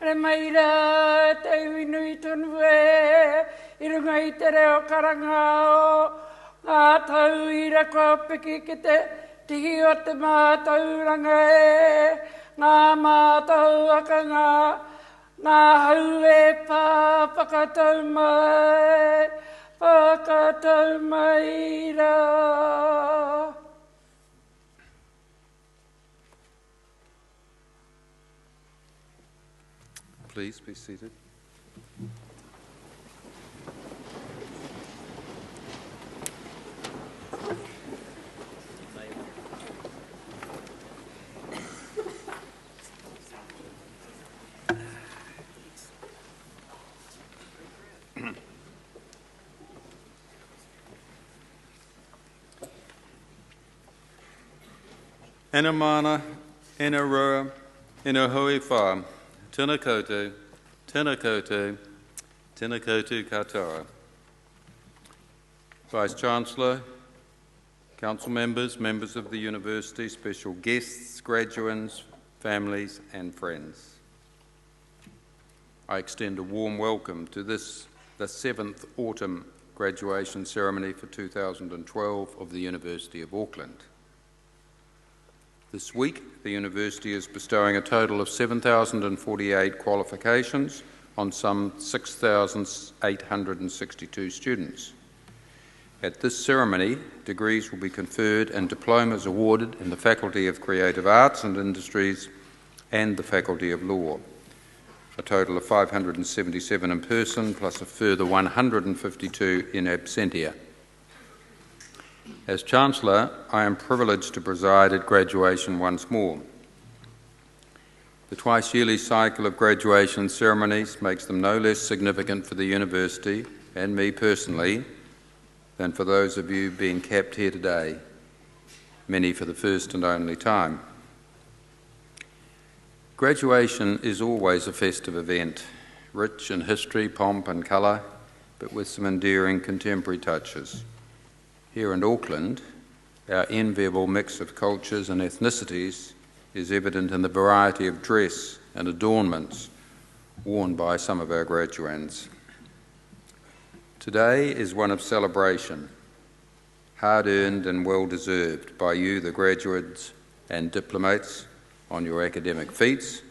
re mai ra te uinui tonu e, I runga I te reo karanga o ngā tau I ra kua piki ki te tihi o te mātauranga e, ngā mātau aka ngā hau e pāpakatau mai, pakatau mai ra. Please be seated. Ena mana, ena roa, ena hui wha, tēnā koutou, tēnā koutou, tēnā koutou katoa. Vice-Chancellor, Council members, members of the University, special guests, graduates, families and friends. I extend a warm welcome to the 7th Autumn Graduation Ceremony for 2012 of the University of Auckland. This week, the University is bestowing a total of 7,048 qualifications on some 6,862 students. At this ceremony, degrees will be conferred and diplomas awarded in the Faculty of Creative Arts and Industries and the Faculty of Law. A total of 577 in person, plus a further 152 in absentia. As Chancellor, I am privileged to preside at graduation once more. The twice-yearly cycle of graduation ceremonies makes them no less significant for the University, and me personally, than for those of you being kept here today, many for the first and only time. Graduation is always a festive event, rich in history, pomp and colour, but with some endearing contemporary touches. Here in Auckland, our enviable mix of cultures and ethnicities is evident in the variety of dress and adornments worn by some of our graduands. Today is one of celebration, hard-earned and well-deserved by you, the graduates and diplomates, on your academic feats,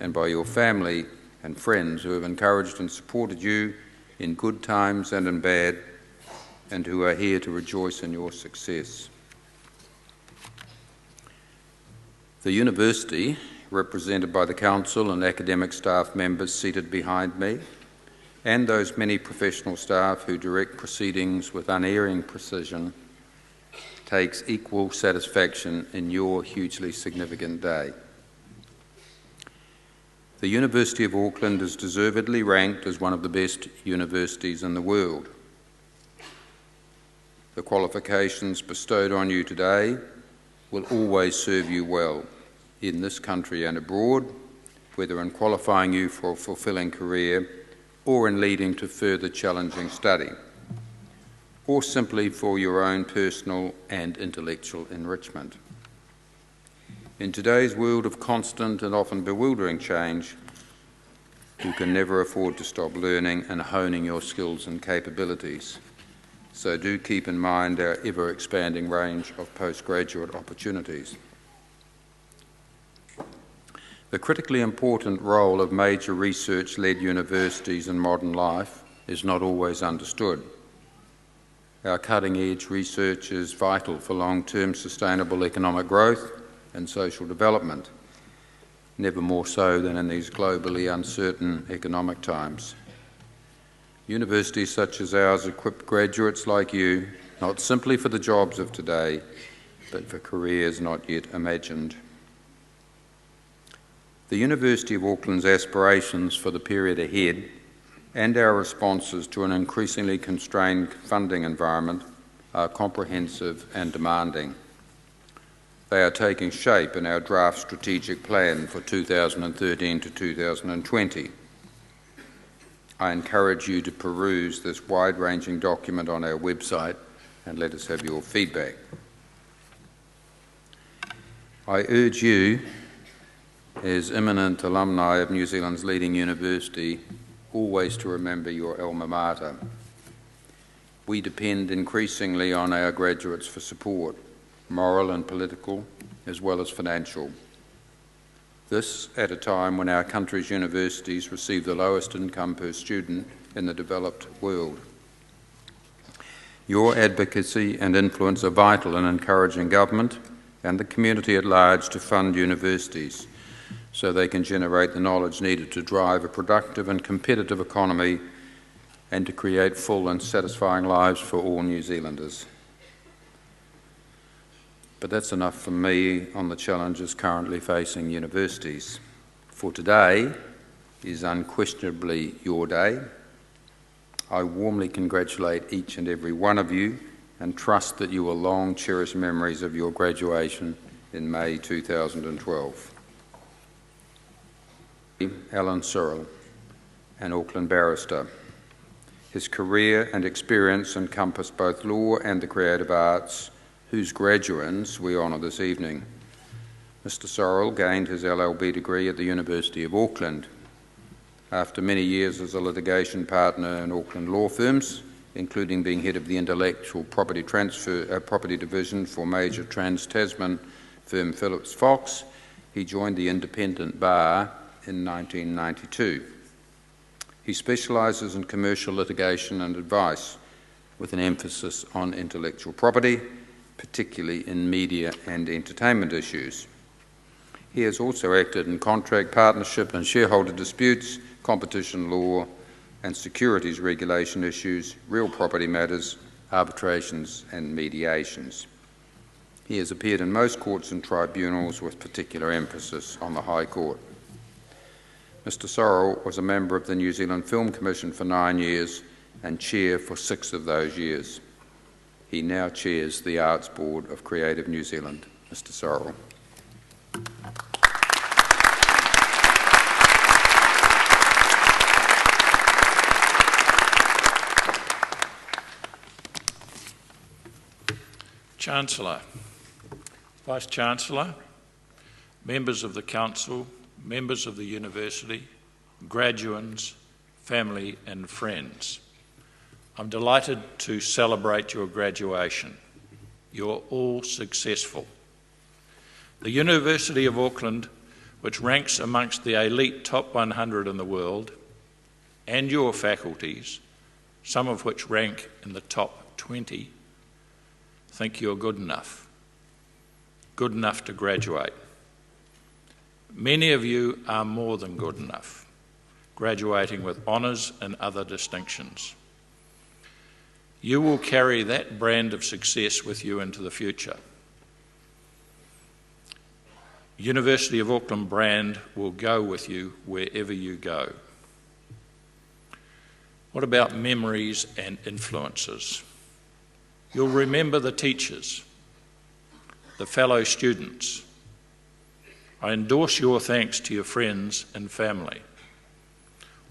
and by your family and friends who have encouraged and supported you in good times and in bad, and who are here to rejoice in your success. The University, represented by the Council and academic staff members seated behind me, and those many professional staff who direct proceedings with unerring precision, takes equal satisfaction in your hugely significant day. The University of Auckland is deservedly ranked as one of the best universities in the world. The qualifications bestowed on you today will always serve you well in this country and abroad, whether in qualifying you for a fulfilling career or in leading to further challenging study, or simply for your own personal and intellectual enrichment. In today's world of constant and often bewildering change, you can never afford to stop learning and honing your skills and capabilities. So do keep in mind our ever-expanding range of postgraduate opportunities. The critically important role of major research-led universities in modern life is not always understood. Our cutting-edge research is vital for long-term sustainable economic growth and social development, never more so than in these globally uncertain economic times. Universities such as ours equip graduates like you, not simply for the jobs of today, but for careers not yet imagined. The University of Auckland's aspirations for the period ahead and our responses to an increasingly constrained funding environment are comprehensive and demanding. They are taking shape in our draft strategic plan for 2013 to 2020. I encourage you to peruse this wide-ranging document on our website and let us have your feedback. I urge you as imminent alumni of New Zealand's leading university, always to remember your alma mater. We depend increasingly on our graduates for support, moral and political, as well as financial. This at a time when our country's universities receive the lowest income per student in the developed world. Your advocacy and influence are vital in encouraging government and the community at large to fund universities so they can generate the knowledge needed to drive a productive and competitive economy and to create full and satisfying lives for all New Zealanders. But that's enough from me on the challenges currently facing universities. For today is unquestionably your day. I warmly congratulate each and every one of you and trust that you will long cherish memories of your graduation in May 2012. Alan Searle, an Auckland barrister. His career and experience encompass both law and the creative arts, whose graduands we honour this evening. Mr. Searle gained his LLB degree at the University of Auckland. After many years as a litigation partner in Auckland law firms, including being head of the intellectual property division for major trans-Tasman firm Phillips Fox, he joined the independent bar in 1992. He specialises in commercial litigation and advice, with an emphasis on intellectual property, particularly in media and entertainment issues. He has also acted in contract, partnership and shareholder disputes, competition law and securities regulation issues, real property matters, arbitrations and mediations. He has appeared in most courts and tribunals with particular emphasis on the High Court. Mr. Searle was a member of the New Zealand Film Commission for 9 years and chair for 6 of those years. He now chairs the Arts Board of Creative New Zealand. Mr. Searle. Chancellor, Vice-Chancellor, members of the Council, members of the University, graduands, family and friends. I'm delighted to celebrate your graduation. You're all successful. The University of Auckland, which ranks amongst the elite top 100 in the world, and your faculties, some of which rank in the top 20, think you're good enough to graduate. Many of you are more than good enough, graduating with honours and other distinctions. You will carry that brand of success with you into the future. University of Auckland brand will go with you wherever you go. What about memories and influences? You'll remember the teachers, the fellow students. I endorse your thanks to your friends and family,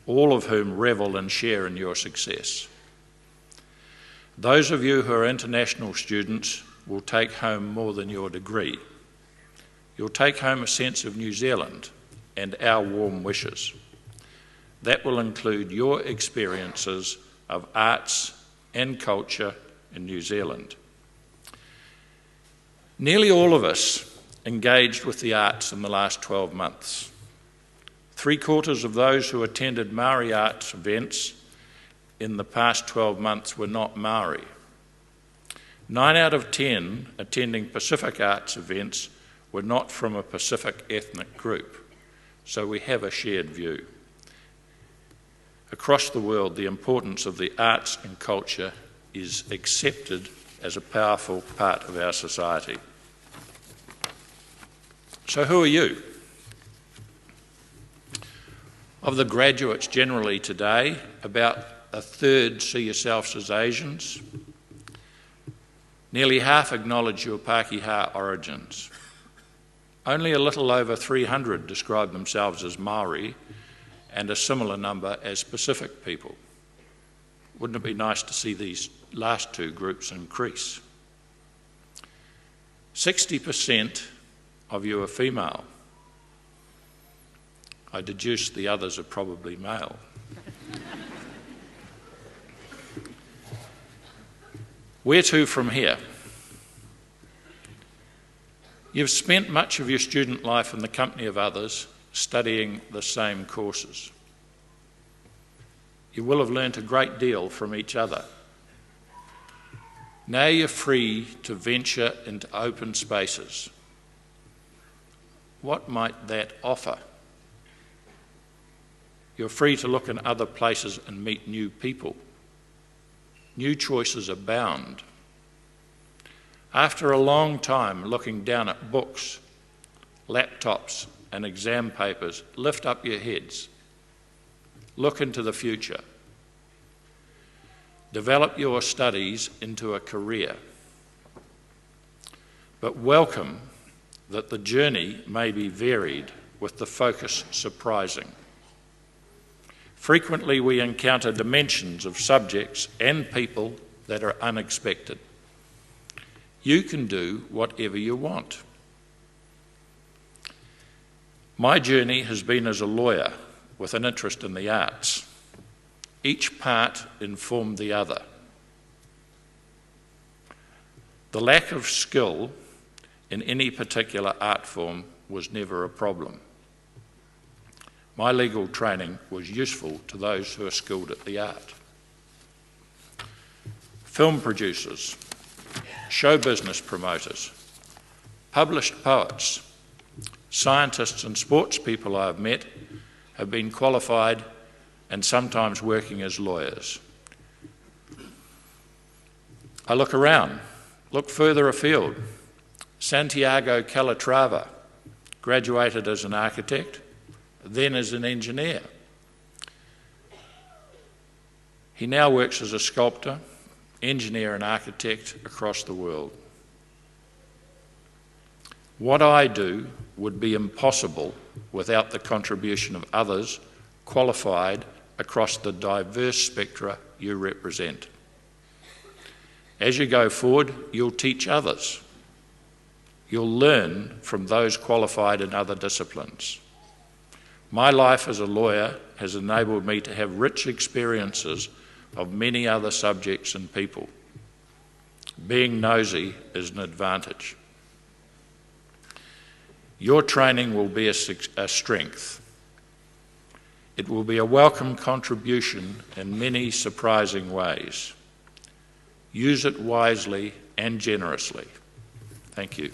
all of whom revel and share in your success. Those of you who are international students will take home more than your degree. You'll take home a sense of New Zealand and our warm wishes. That will include your experiences of arts and culture in New Zealand. Nearly all of us engaged with the arts in the last 12 months. 3/4 of those who attended Māori arts events in the past 12 months were not Māori. 9 out of 10 attending Pacific arts events were not from a Pacific ethnic group, so we have a shared view. Across the world, the importance of the arts and culture is accepted as a powerful part of our society. So who are you? Of the graduates generally today, about a third see yourselves as Asians. Nearly half acknowledge your Pākehā origins. Only a little over 300 describe themselves as Māori, and a similar number as Pacific people. Wouldn't it be nice to see these last two groups increase? 60% of you are female. I deduce the others are probably male. Where to from here? You've spent much of your student life in the company of others, studying the same courses. You will have learnt a great deal from each other. Now you're free to venture into open spaces. What might that offer? You're free to look in other places and meet new people. New choices abound. After a long time looking down at books, laptops, and exam papers, lift up your heads. Look into the future. Develop your studies into a career. But welcome that the journey may be varied, with the focus surprising. Frequently we encounter dimensions of subjects and people that are unexpected. You can do whatever you want. My journey has been as a lawyer with an interest in the arts. Each part informed the other. The lack of skill in any particular art form was never a problem. My legal training was useful to those who are skilled at the art. Film producers, show business promoters, published poets, scientists and sports people I have met have been qualified and sometimes working as lawyers. I look around, look further afield. Santiago Calatrava graduated as an architect, then as an engineer. He now works as a sculptor, engineer and architect across the world. What I do would be impossible without the contribution of others qualified across the diverse spectra you represent. As you go forward, you'll teach others. You'll learn from those qualified in other disciplines. My life as a lawyer has enabled me to have rich experiences of many other subjects and people. Being nosy is an advantage. Your training will be a strength. It will be a welcome contribution in many surprising ways. Use it wisely and generously. Thank you.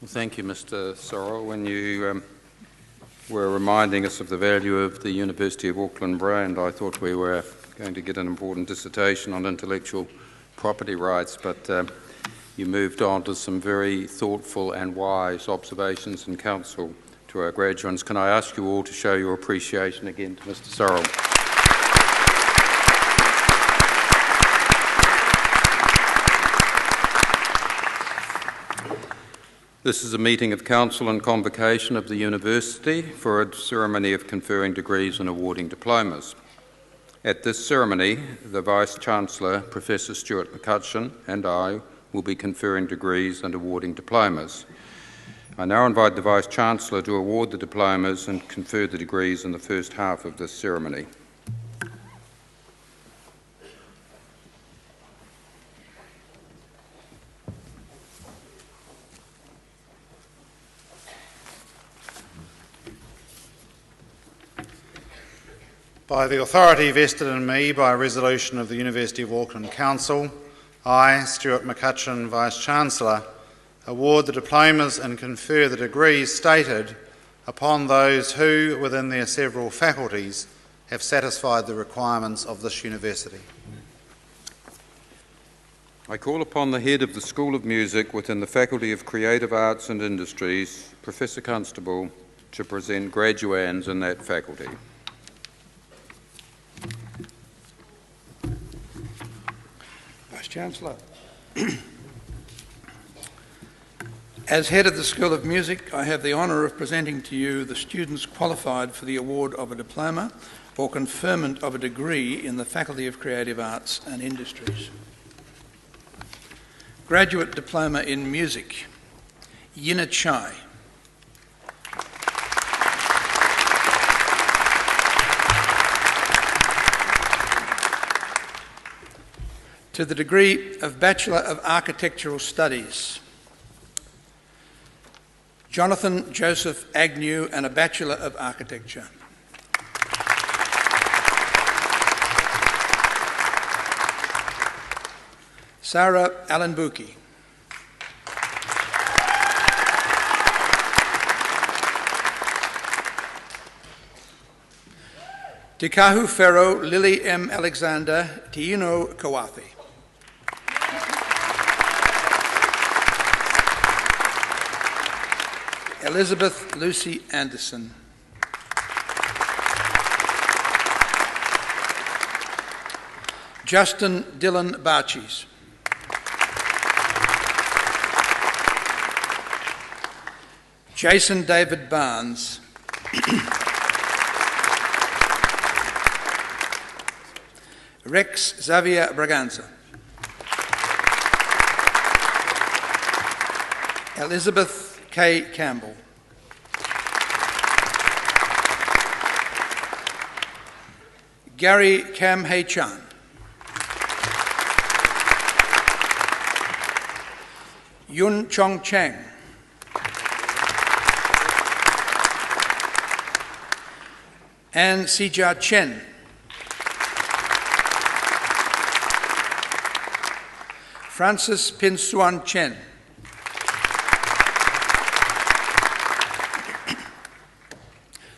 Thank you, Mr. Sorrell. When you were reminding us of the value of the University of Auckland brand, I thought we were going to get an important dissertation on intellectual property rights, but you moved on to some very thoughtful and wise observations and counsel to our graduates. Can I ask you all to show your appreciation again to Mr. Sorrell? This is a meeting of council and convocation of the university for a ceremony of conferring degrees and awarding diplomas. At this ceremony, the Vice-Chancellor, Professor Stuart McCutcheon, and I will be conferring degrees and awarding diplomas. I now invite the Vice-Chancellor to award the diplomas and confer the degrees in the first half of this ceremony. By the authority vested in me by resolution of the University of Auckland Council, I, Stuart McCutcheon, Vice-Chancellor, award the diplomas and confer the degrees stated upon those who, within their several faculties, have satisfied the requirements of this university. I call upon the head of the School of Music within the Faculty of Creative Arts and Industries, Professor Constable, to present graduands in that faculty. Chancellor. As head of the School of Music, I have the honour of presenting to you the students qualified for the award of a diploma or conferment of a degree in the Faculty of Creative Arts and Industries. Graduate Diploma in Music, Yina Chai. To the degree of Bachelor of Architectural Studies, Jonathan Joseph Agnew, and a Bachelor of Architecture. Sarah Allenbuki. Tikahu Ferro, Lily M. Alexander, Tiino Kawathi. Elizabeth Lucy Anderson. Justin Dylan Barchis. Jason David Barnes. Rex Xavier Braganza. Elizabeth K. Campbell. Gary Kam Hei Chan. Yun Chong Chang. Anne Sijia Chen. Francis Pin Suan Chen.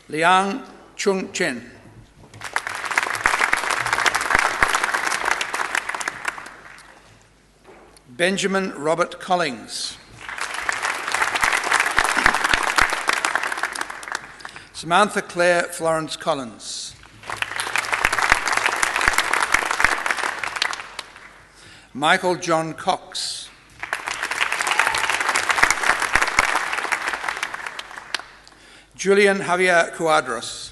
Liang Chung Chen. Benjamin Robert Collings. Samantha Claire Florence Collins. Michael John Cox. Julian Javier Cuadros.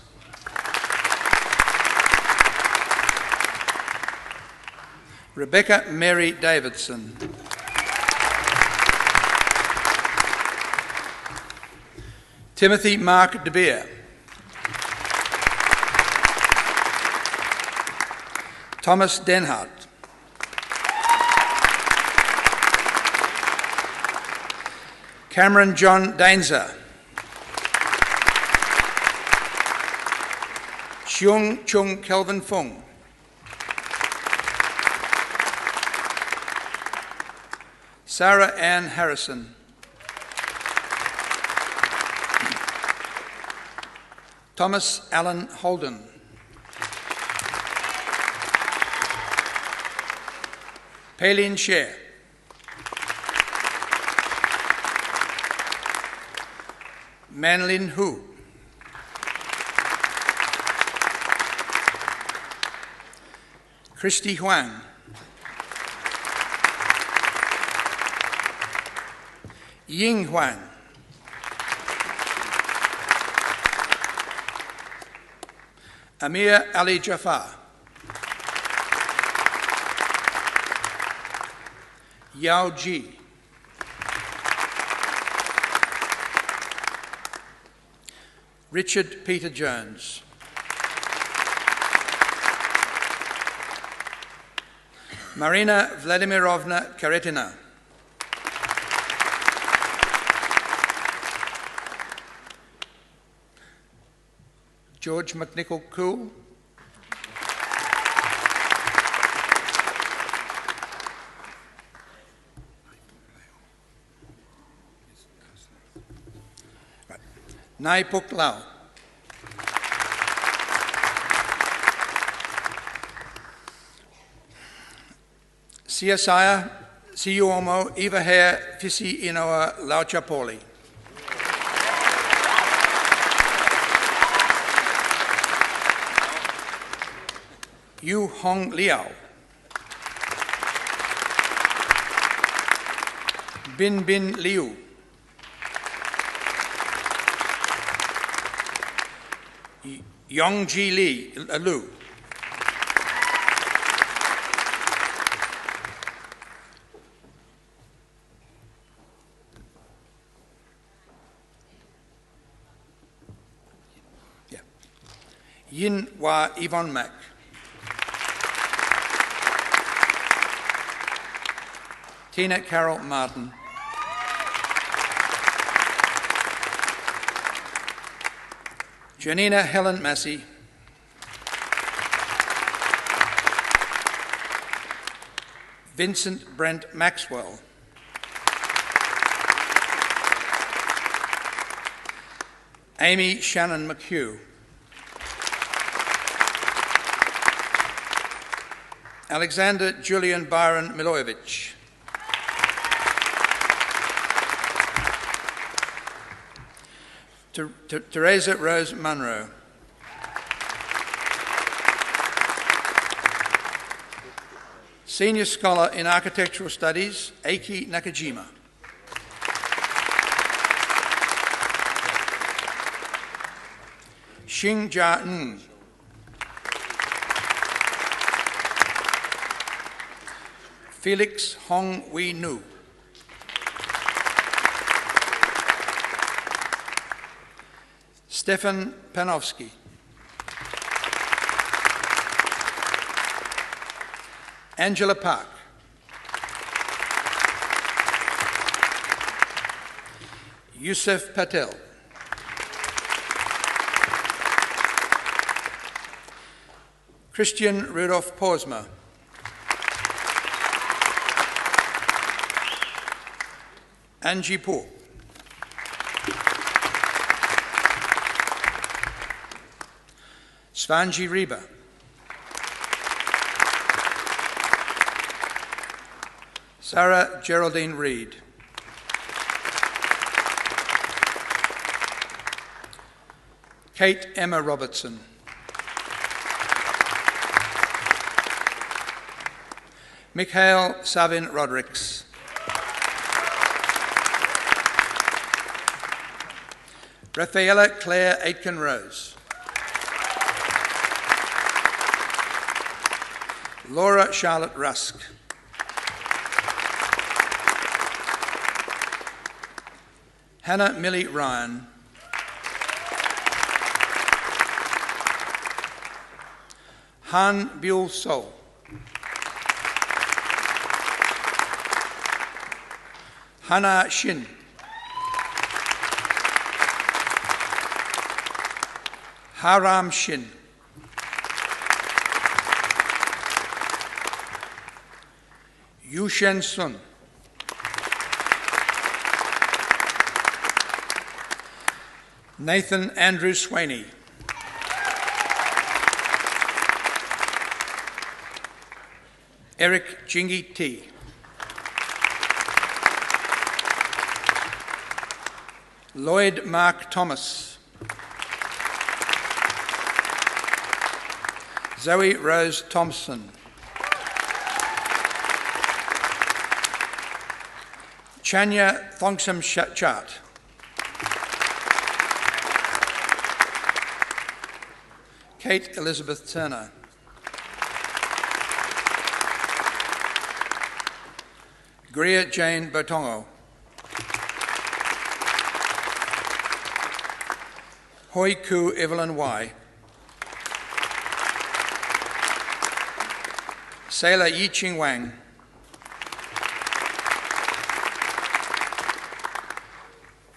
Rebecca Mary Davidson. Timothy Mark De Beer. Thomas Denhart. Cameron John Dainza. Xiong Chung Kelvin Fung. Sarah Ann Harrison. Thomas Allen Holden. Paylene Sher. Manlin Hu. Christy Huang. Ying Huang. Amir Ali Jafar. Yao Ji. Richard Peter Jones. Marina Vladimirovna Karetina. George McNichol Cool. Nai Puk Lau. Siasaya Siuomo Ivaher Fisi Inoa Lauchapoli. Yu Hong Liao. Bin Bin Liu. Yongji Lu. Yin Wa Yvonne Mack. Tina Carol Martin. Janina Helen Massey. Vincent Brent Maxwell. Amy Shannon McHugh. Alexander Julian Byron Milojevic. Teresa Rose Munro. Senior Scholar in Architectural Studies, Eiki Nakajima. Xing Jia Ng. Felix Hong Wee Nu. Stefan Panofsky. Angela Park. Yusuf Patel. Christian Rudolph Porsma. Angie Poor. Svanji Reba. Sarah Geraldine Reed. Kate Emma Robertson. Mikhail Savin Rodrigues. Rafaela Claire Aitken-Rose. Laura Charlotte Rusk. Hannah Millie Ryan. Han Byul Sol. Hana Shin. Haram Shin. Yushen Sun. Nathan Andrew Swaney. Eric Jingy T. Lloyd Mark Thomas. Zoe Rose Thompson. Chanya Thongsam Chat. Kate Elizabeth Turner. Greer Jane Botongo. Hoi Ku Evelyn Y. Sailor Yi Ching Wang.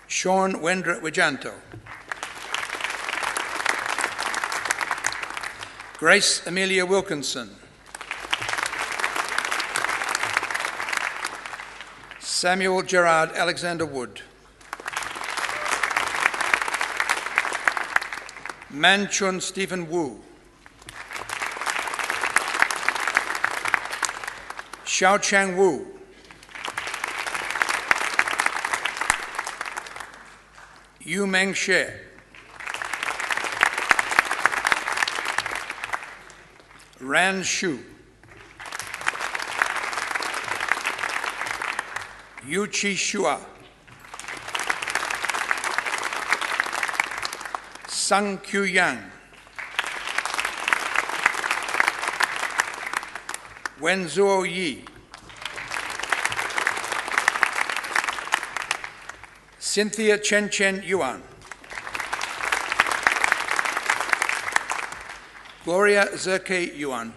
Sean Wendra Wijanto. Grace Amelia Wilkinson. Samuel Gerard Alexander Wood. Manchun Stephen Wu. Xiao Chang Wu. Yu Meng She. Ran Shu. Yu Chi Shua. Sung Q Yang. Wen Zuo Yi. Cynthia Chen Chen Yuan. Gloria Zerke Yuan.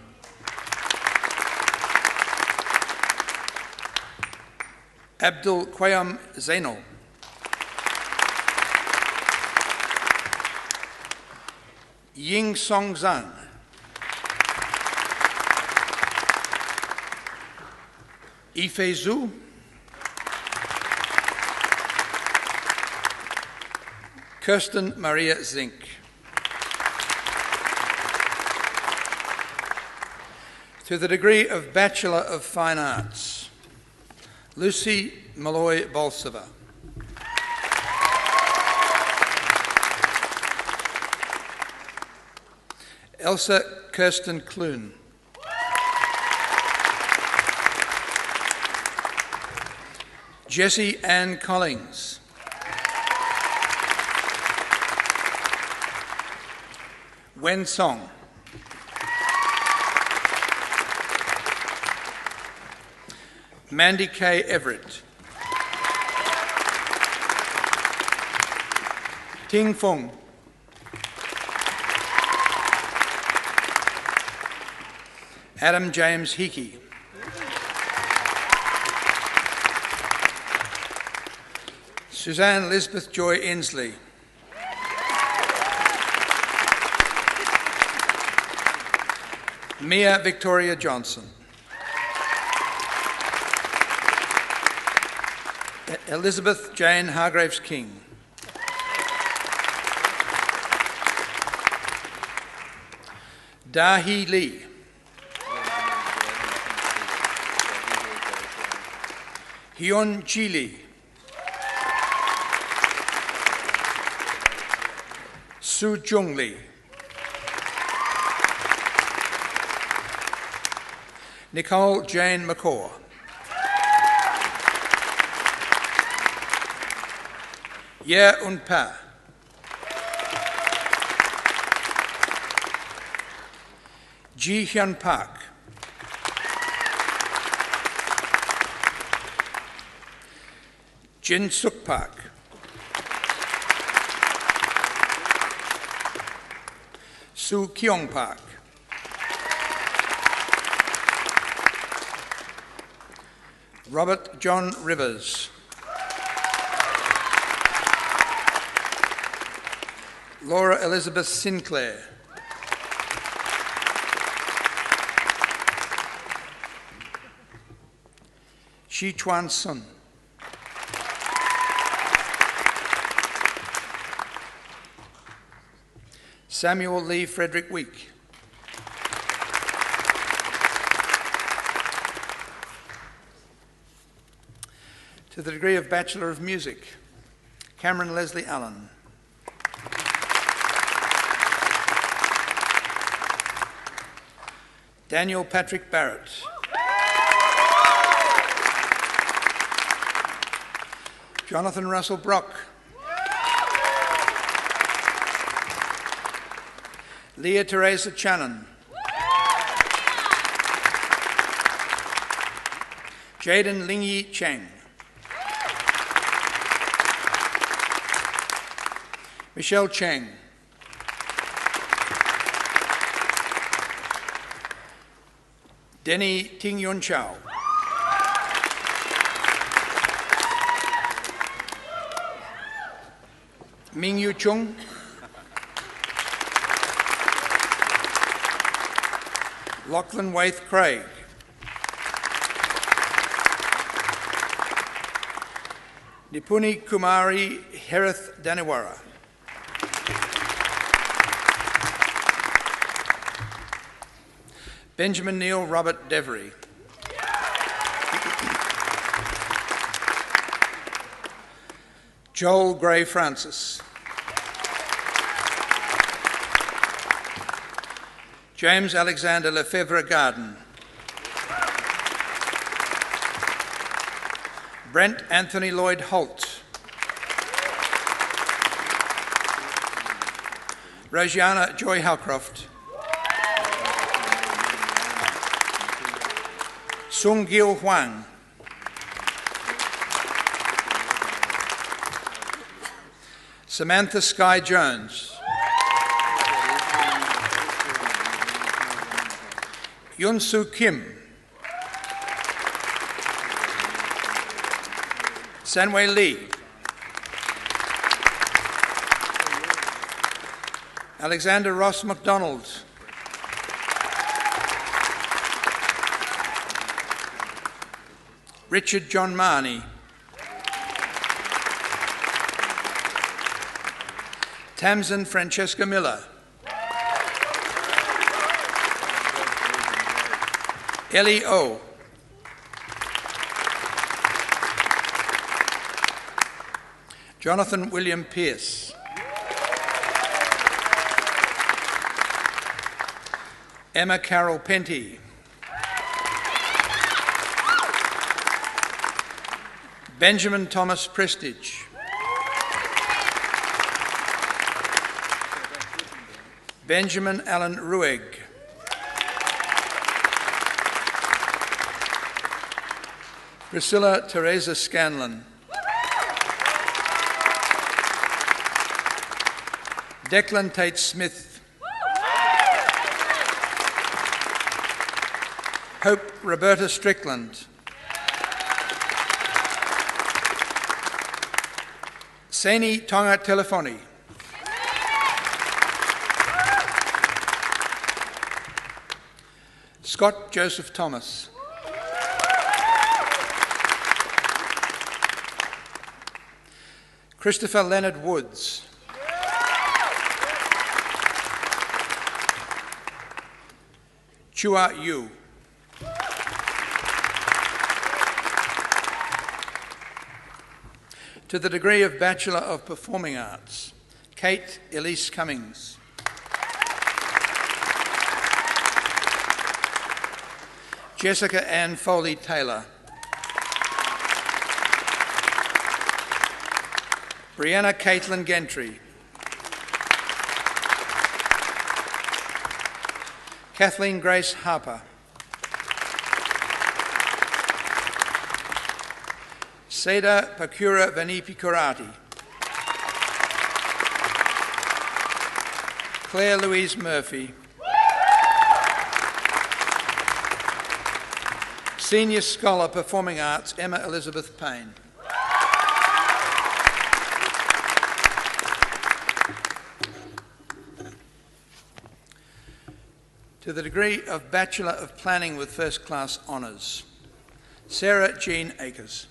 Abdul Quayam Zainal. Ying Song Zhang. Ife Zhu. Kirsten Maria Zink. To the degree of Bachelor of Fine Arts, Lucy Malloy Bolsova. Elsa Kirsten Kloon. Jessie Ann Collings. Wen Song. Mandy K. Everett. Ting Fung. Adam James Hickey. Suzanne Elizabeth Joy Inslee. Mia Victoria Johnson. Elizabeth Jane Hargraves King. Dahi Lee. Hyun Chi Lee. Su Jung Lee. Nicole Jane McCaw. Ye Un Pa. Ji Hyun Park. Jin Suk Park. Su Kyung Park. Robert John Rivers. Laura Elizabeth Sinclair. Shi Chuan Sun. Samuel Lee Frederick Week. To the degree of Bachelor of Music, Cameron Leslie Allen. Daniel Patrick Barrett. Jonathan Russell Brock. Leah Teresa Channon. Jaden Lingyi Cheng. Michelle Cheng. Denny Ting Yun Chow. Ming Yu Chung. Lachlan Waith Craig. Nipuni Kumari Herith Daniwara. Benjamin Neil Robert Devery. Joel Gray Francis. James Alexander Lefebvre Garden. Brent Anthony Lloyd Holt. Rosiana Joy Halcroft. Sung Gil Huang. Samantha Sky Jones. Yun Soo Kim. Sanwei Lee. Alexander Ross MacDonald. Richard John Marnie. Tamsin Francesca Miller. Ellie O. Jonathan William Pearce. Emma Carol Penty. Benjamin Thomas Prestige. Benjamin Allen Rueg. Priscilla Teresa Scanlon. Declan Tate Smith. Hope Roberta Strickland. Seni Tonga Telefoni. Scott Joseph Thomas. Christopher Leonard Woods. Chua Yu. To the degree of Bachelor of Performing Arts, Kate Elise Cummings. Jessica Ann Foley Taylor. Brianna Caitlin Gentry. Kathleen Grace Harper. Seda Pakura Vanipi Kurati. Claire Louise Murphy. Senior Scholar Performing Arts, Emma Elizabeth Payne. To the degree of Bachelor of Planning with First Class Honours, Sarah Jean Akers.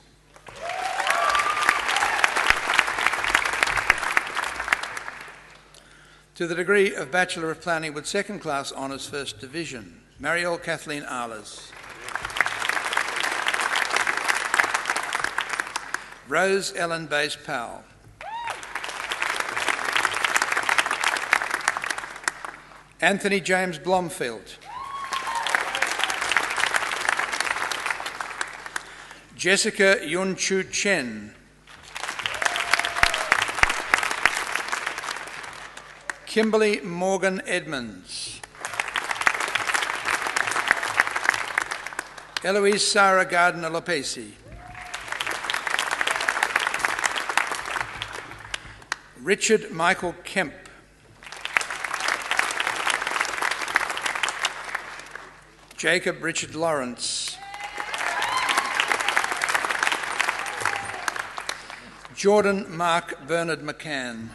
To the degree of Bachelor of Planning with Second Class Honours First Division, Marielle Kathleen Arles. Rose Ellen Bays Powell. Anthony James Blomfield. Jessica Yun Chu Chen. Kimberly Morgan Edmonds. Eloise Sarah Gardner Lopesi. Richard Michael Kemp. Jacob Richard Lawrence. Jordan Mark Bernard McCann.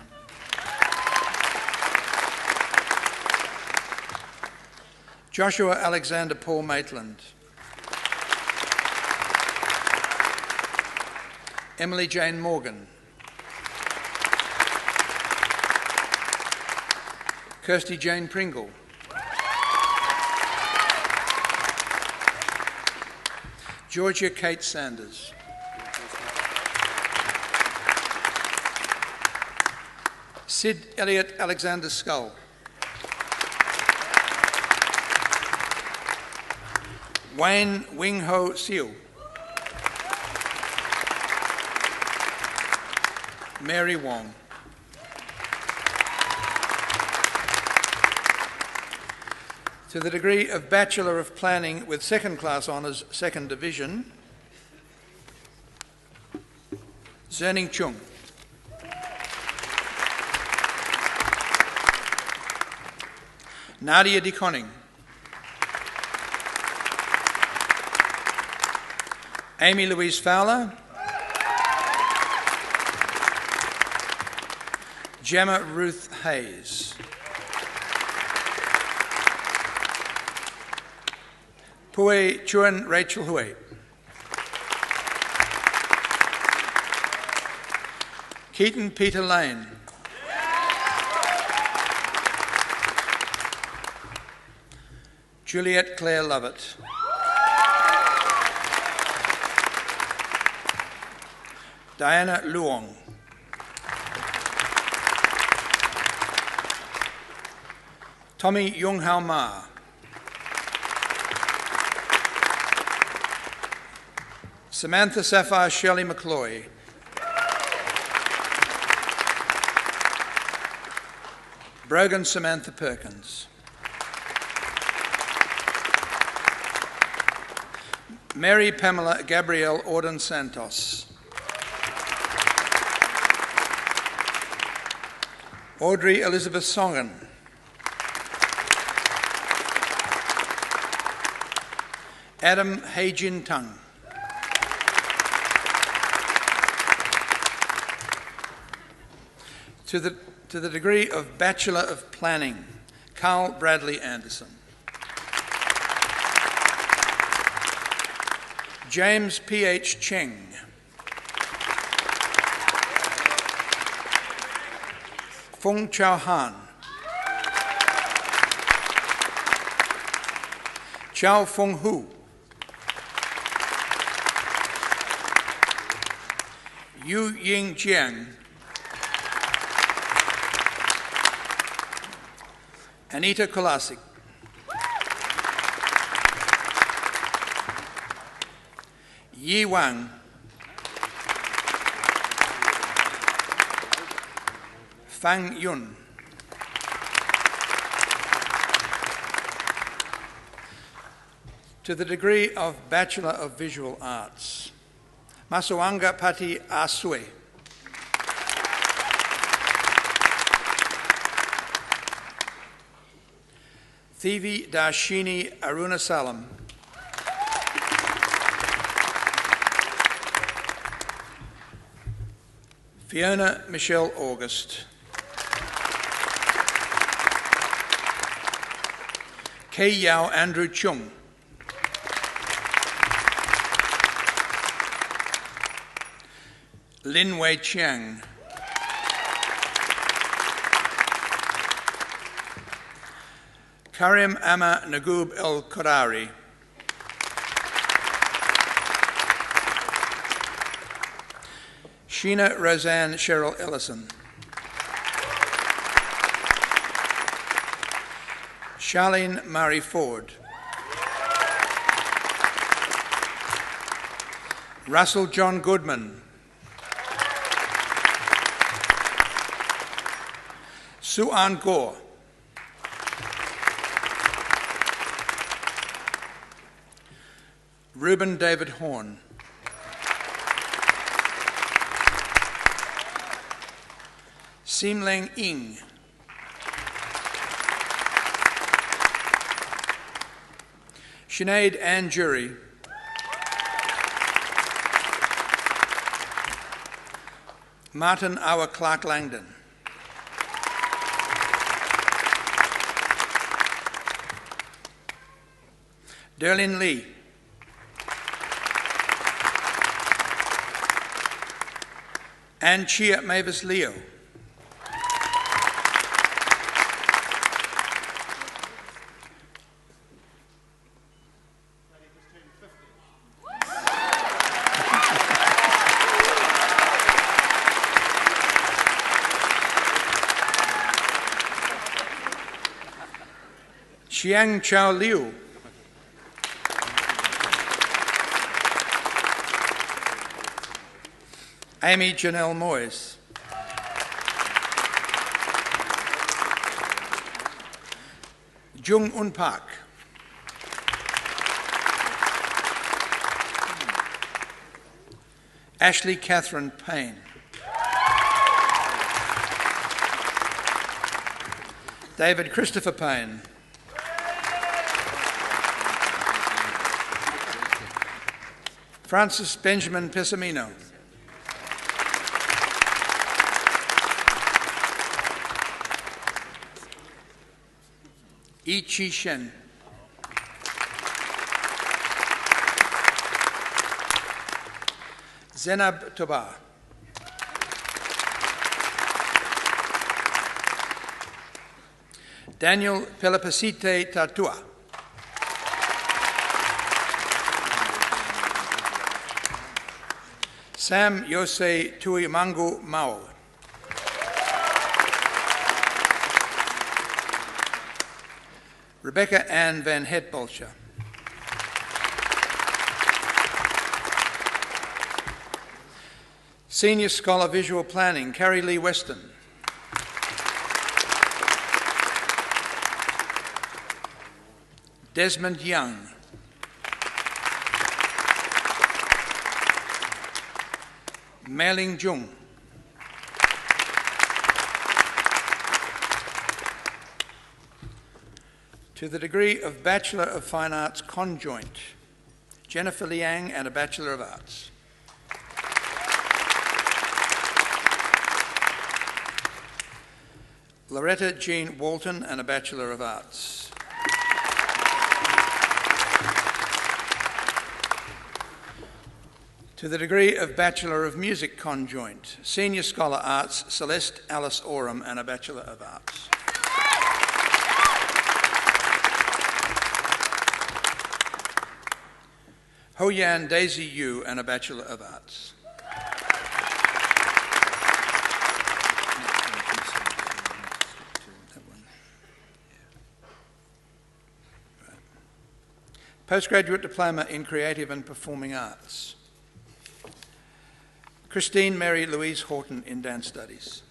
Joshua Alexander Paul Maitland. Emily Jane Morgan. Kirsty Jane Pringle. Georgia Kate Sanders. Sid Elliot Alexander Skull. Wayne Wing Ho Seal. Mary Wong. To the degree of Bachelor of Planning with Second Class Honours, Second Division, Zerning Chung. Nadia De Conning. Amy Louise Fowler. Gemma Ruth Hayes. Pue Chuan Rachel Hui. Keaton Peter Lane. Juliet Claire Lovett. Diana Luong. Tommy Yung Hao Ma. Samantha Sapphire Shelley McCloy. Brogan Samantha Perkins. Mary Pamela Gabrielle Auden Santos. Audrey Elizabeth Songen. Adam Heijin Tung. To the degree of Bachelor of Planning, Carl Bradley Anderson. James P.H. Cheng. Fung Chao Han. Chao Fung Hu. Yu Ying Jiang. Anita Kolasik. Yi Wang. Fang Yun. To the degree of Bachelor of Visual Arts, Masawanga Pati Aswe. Thivi Darshini Arunasalam. Fiona Michelle August. Kei Yao Andrew Chung. Lin Wei Chiang. Karim Amma Nagub El Kodari. Sheena Roseanne Cheryl Ellison. Charlene Murray Ford. Russell John Goodman. Sue-Ann Gore. Reuben David Horn. Simlang Ing. Sinead Ann Jury. Martin Awa Clark Langdon. Derlyn Lee. Ann Chia Mavis Leo. Xiang Chao Liu. Amy Janelle Moyes. Jung Un Park. Ashley Catherine Payne. David Christopher Payne. Francis Benjamin Pessamino. Yi Chi Shen. Zenab Tobar. Daniel Pelapasite Tatua. Sam Yose Tuimangu Mao. Rebecca Ann Van Hetbolcher. Senior Scholar Visual Planning, Carrie Lee Weston. Desmond Young. Meiling Jung. To the degree of Bachelor of Fine Arts Conjoint, Jennifer Liang and a Bachelor of Arts. Loretta Jean Walton and a Bachelor of Arts. To the degree of Bachelor of Music Conjoint, Senior Scholar Arts, Celeste Alice Oram and a Bachelor of Arts. Ho Yan Daisy Yu and a Bachelor of Arts. Postgraduate Diploma in Creative and Performing Arts. Christine Mary Louise Horton in Dance Studies.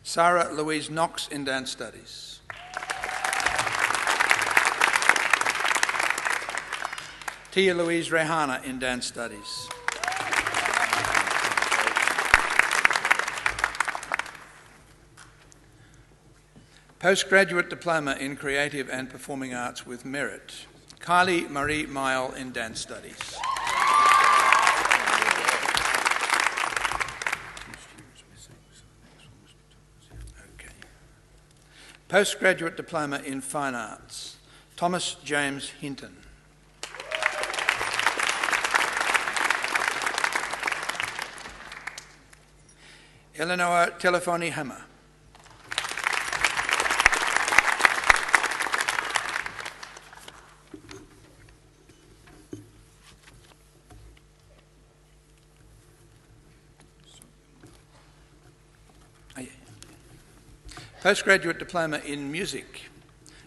Sarah Louise Knox in Dance Studies. Tia Louise Rehana in Dance Studies. Postgraduate Diploma in Creative and Performing Arts with Merit. Kylie Marie Mile in Dance Studies. Okay. Postgraduate Diploma in Fine Arts. Thomas James Hinton. Eleanor Telefoni Hammer. Postgraduate Diploma in Music,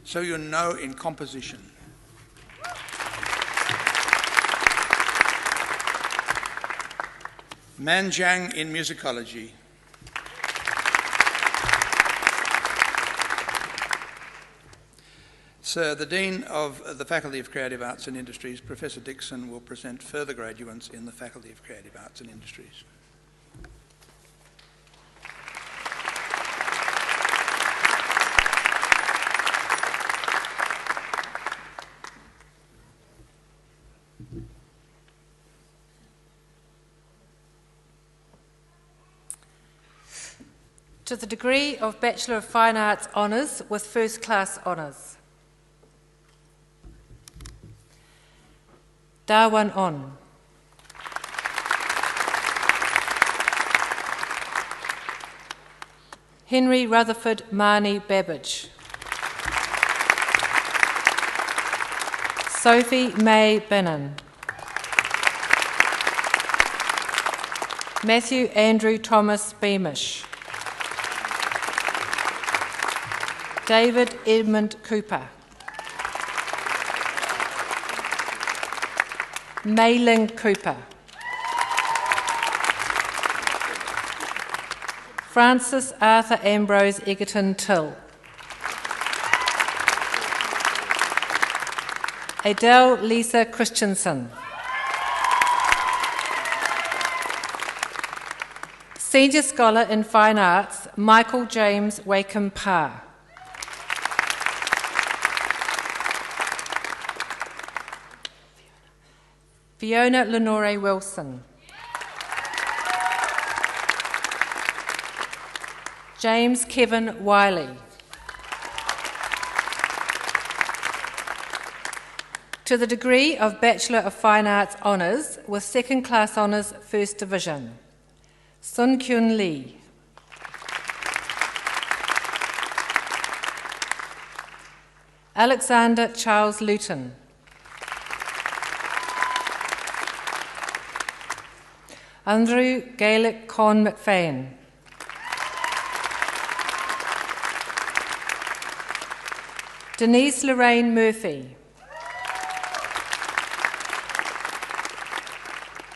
So Yun No in Composition. Man Zhang in Musicology. Sir, the Dean of the Faculty of Creative Arts and Industries, Professor Dixon, will present further graduates in the Faculty of Creative Arts and Industries. To the degree of Bachelor of Fine Arts Honours with First Class Honours. Darwan On. Henry Rutherford Marnie Babbage. Sophie May Bannon. Matthew Andrew Thomas Beamish. David Edmund Cooper. Mei-Ling Cooper. Francis Arthur Ambrose Egerton Till. Adele Lisa Christensen. Senior Scholar in Fine Arts, Michael James Wakeham Parr. Fiona Lenore Wilson. James Kevin Wiley. To the degree of Bachelor of Fine Arts Honours with Second Class Honours First Division, Sun Kyun Lee. Alexander Charles Luton. Andrew Gaelic Con McFain. Denise Lorraine Murphy.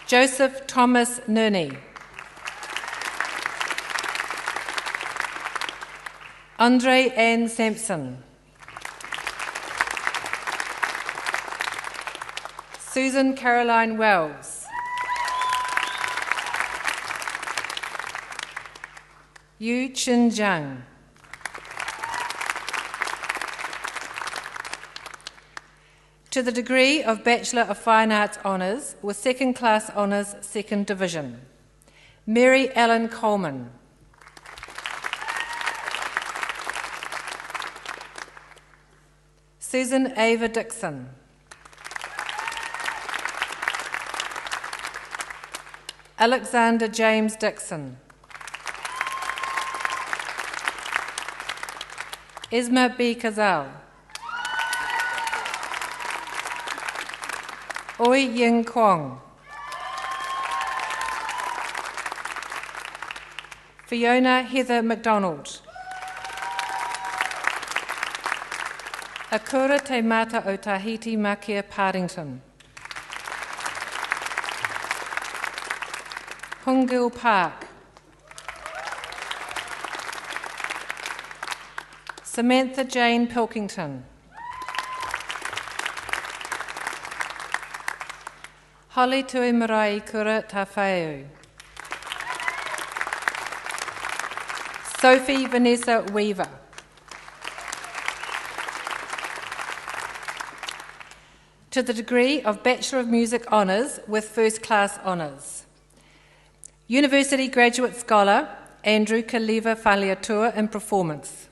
Joseph Thomas Nerney. Andre Ann Sampson. Susan Caroline Wells. Yu Chin Jiang. To the degree of Bachelor of Fine Arts Honours with Second Class Honours Second Division, Mary Ellen Coleman. Susan Ava Dixon. Alexander James Dixon. Isma B. Kazal. Oi Ying Kwong. Fiona Heather MacDonald. Akura Te Mata o Tahiti Makia Partington. Hungil Park. Samantha Jane Pilkington. Holly Tui Marae Kura Tawhau. Sophie Vanessa Weaver. To the degree of Bachelor of Music Honours with First Class Honours, University Graduate Scholar Andrew Kaliva Faliatua in Performance.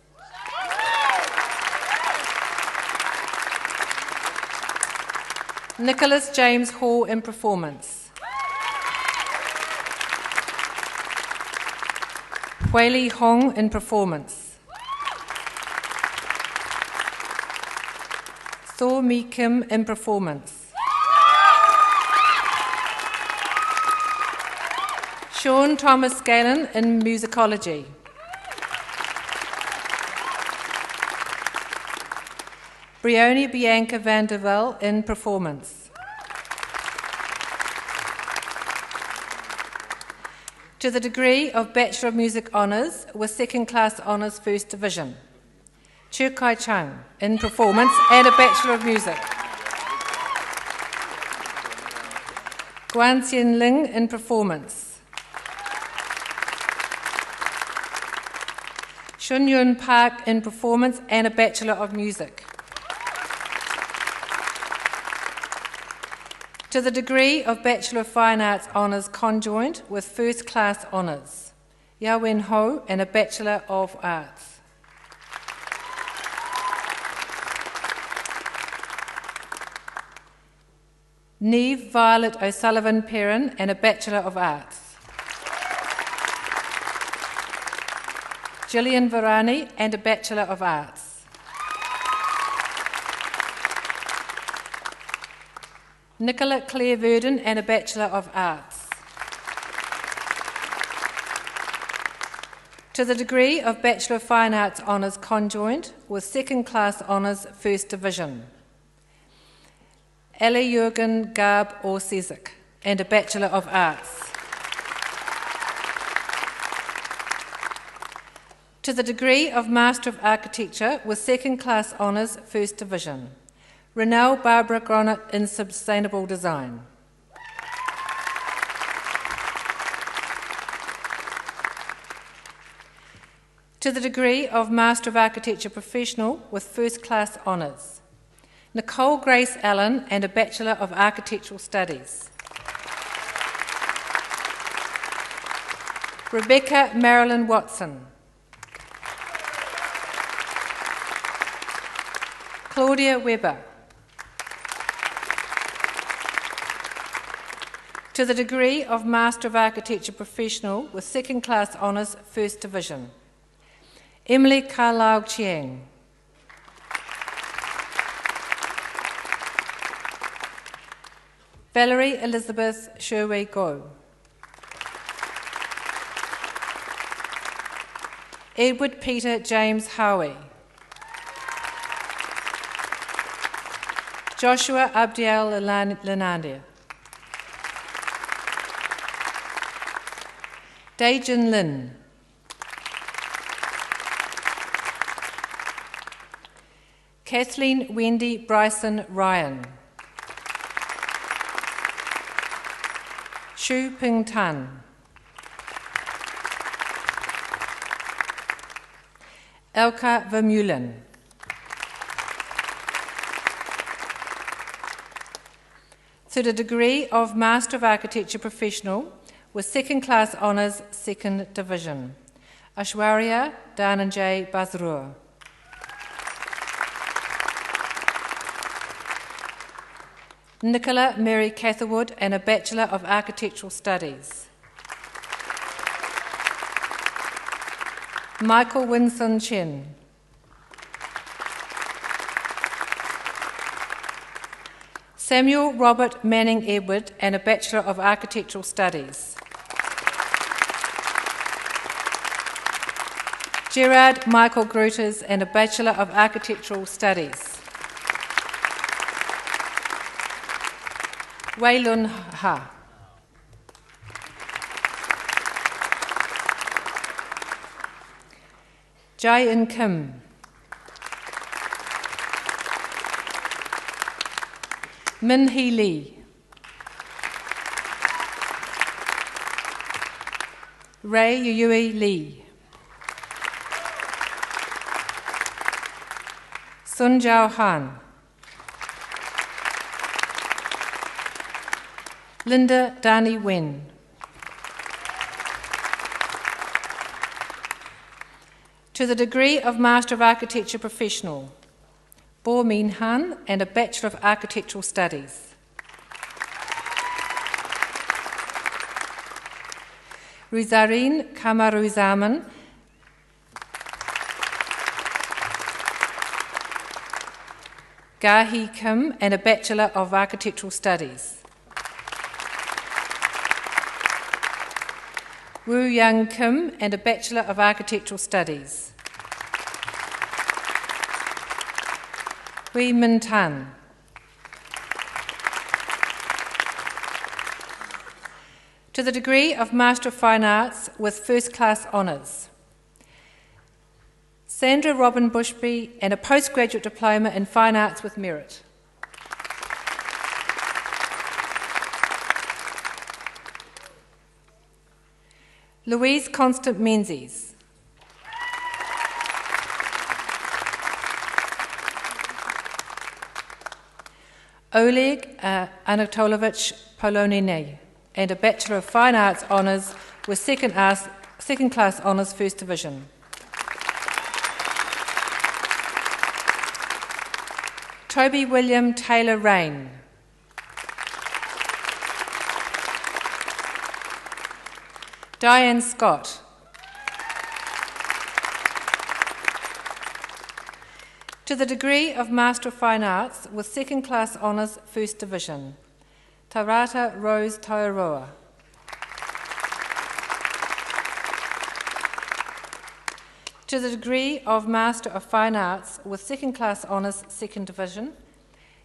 Nicholas James Hall in Performance. Huili Hong in Performance. So Mi Kim in Performance. Sean Thomas Galen in Musicology. Brioni Bianca Vandervelde in Performance. To the degree of Bachelor of Music Honours with Second Class Honours First Division, Chu Kai Chung in Performance and a Bachelor of Music. Guan Xian Ling in Performance. Shun Yun Park in Performance and a Bachelor of Music. To the degree of Bachelor of Fine Arts Honours Conjoint with First Class Honours, Yawen Ho and a Bachelor of Arts. Neve Violet O'Sullivan Perrin and a Bachelor of Arts. Gillian Varani and a Bachelor of Arts. Nicola Claire Verdon and a Bachelor of Arts. To the degree of Bachelor of Fine Arts Honours Conjoint with Second Class Honours First Division, Ali Jürgen Garb or Cesic and a Bachelor of Arts. To the degree of Master of Architecture with Second Class Honours First Division, Renelle Barbara Gronett in Sustainable Design. To the degree of Master of Architecture Professional with First Class Honours, Nicole Grace Allen and a Bachelor of Architectural Studies. Rebecca Marilyn Watson. Claudia Weber. To the degree of Master of Architecture Professional with Second Class Honours, First Division, Emily Carlisle Chiang. Valerie Elizabeth Sherway Go. Edward Peter James Howie. Joshua Abdiel Lenandia. Dejin Lin. Kathleen Wendy Bryson Ryan. Shu Ping Tan. Elka Vermeulen. To the degree of Master of Architecture Professional with Second Class Honours, Second Division, Ashwarya Dhananjay Bazrur. Nicola Mary Catherwood and a Bachelor of Architectural Studies. Michael Winson Chen. Samuel Robert Manning Edward and a Bachelor of Architectural Studies. Gerard Michael Gruters and a Bachelor of Architectural Studies. Wei Lun Ha. Jai In Kim. Min Hee Lee. Ray Yui Lee. Sun Jiao Han. Linda Dani Wen. To the degree of Master of Architecture Professional, Bo Min Han and a Bachelor of Architectural Studies. Rizarine Kamaruzaman. Gahi Kim and a Bachelor of Architectural Studies. Wu Young Kim and a Bachelor of Architectural Studies. Hui Min Tan. To the degree of Master of Fine Arts with First Class Honours, Sandra Robin Bushby and a Postgraduate Diploma in Fine Arts with Merit. Louise Constant Menzies. Oleg Anatolovich Polonine and a Bachelor of Fine Arts Honours with Second Class Honours, First Division. Toby William Taylor Rain. Diane Scott. To the degree of Master of Fine Arts with Second Class Honours, First Division, Tarata Rose Tauroa. To the degree of Master of Fine Arts with Second Class Honours, Second Division,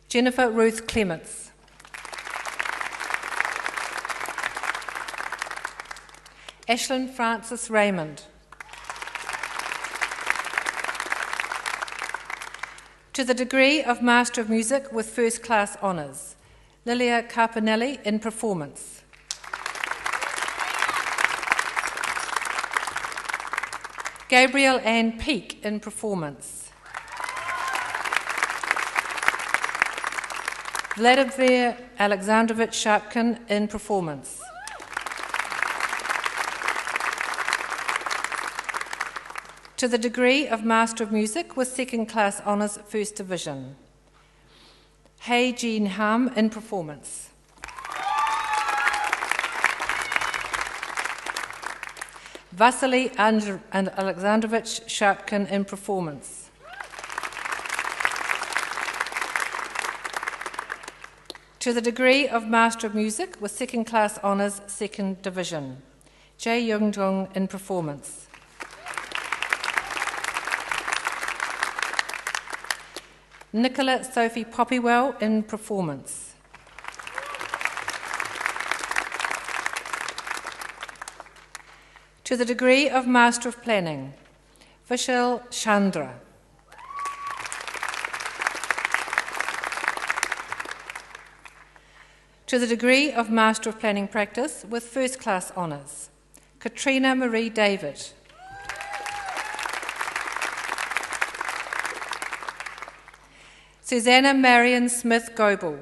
Jennifer Ruth Clements. Ashlyn Francis Raymond. To the degree of Master of Music with First Class Honours, Lilia Carpinelli in Performance. Gabrielle Ann Peake in Performance. Vladimir Alexandrovich Sharpkin in Performance. To the degree of Master of Music with Second Class Honours First Division, Hei Jean Ham in Performance. Vasily Alexandrovich Sharpkin in Performance. To the degree of Master of Music with Second Class Honours Second Division, Jae Young-jung in Performance. Nicola Sophie Poppywell in Performance. To the degree of Master of Planning, Vishal Chandra. To the degree of Master of Planning Practice with First Class Honours, Katrina Marie David. Susanna Marion Smith-Goebel.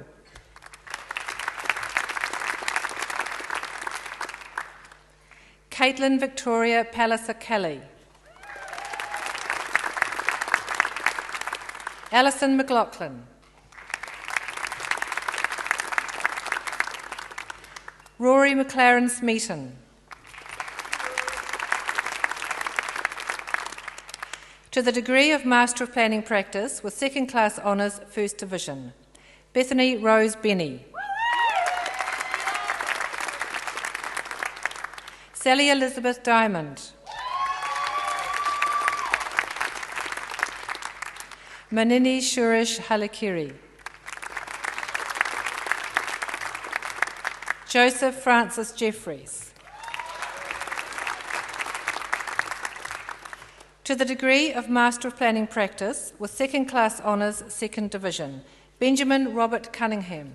Caitlin Victoria Palliser-Kelly. Alison McLaughlin. Rory McLaren Smeaton. To the degree of Master of Planning Practice with Second Class Honours First Division, Bethany Rose Benny. Sally Elizabeth Diamond. Manini Shurish Halakiri. Joseph Francis Jeffries. To the degree of Master of Planning Practice with Second Class Honours Second Division, Benjamin Robert Cunningham.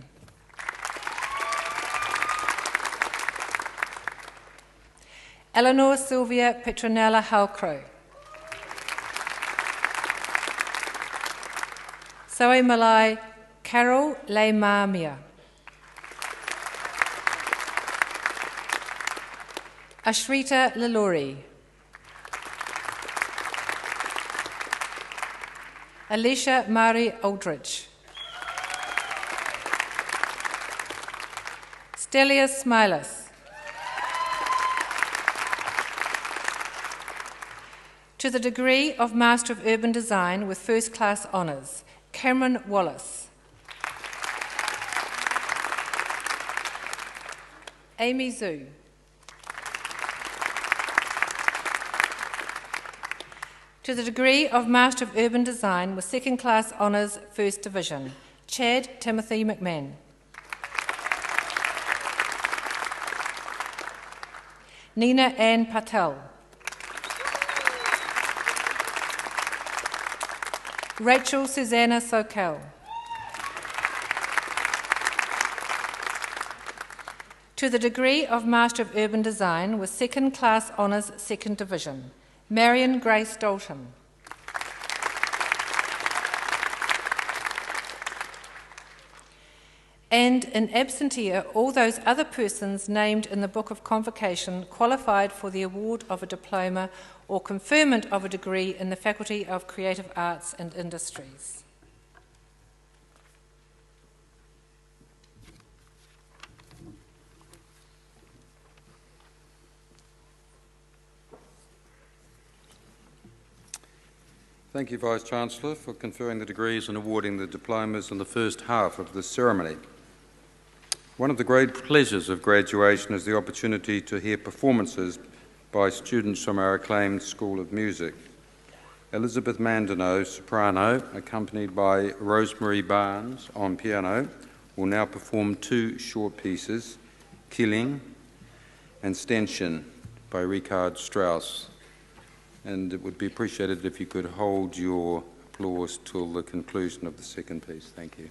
Eleanor Sylvia Petronella Halcrow. Zoe Malai Carol Leimamia. Ashrita Laluri. Alicia Marie Aldrich. Stelia Smilas. To the degree of Master of Urban Design with First Class Honours, Cameron Wallace. Amy Zhu. To the degree of Master of Urban Design with Second Class Honours First Division, Chad Timothy McMahon. Nina Ann Patel. Rachel Susanna Sokel. To the degree of Master of Urban Design with Second Class Honours Second Division, Marion Grace Dalton. And in absentia, all those other persons named in the Book of Convocation qualified for the award of a diploma or conferment of a degree in the Faculty of Creative Arts and Industries. Thank you, Vice-Chancellor, for conferring the degrees and awarding the diplomas in the first half of this ceremony. One of the great pleasures of graduation is the opportunity to hear performances by students from our acclaimed School of Music. Elizabeth Mandino, soprano, accompanied by Rosemary Barnes on piano, will now perform two short pieces, Killing and Ständchen by Richard Strauss. And it would be appreciated if you could hold your applause till the conclusion of the second piece. Thank you.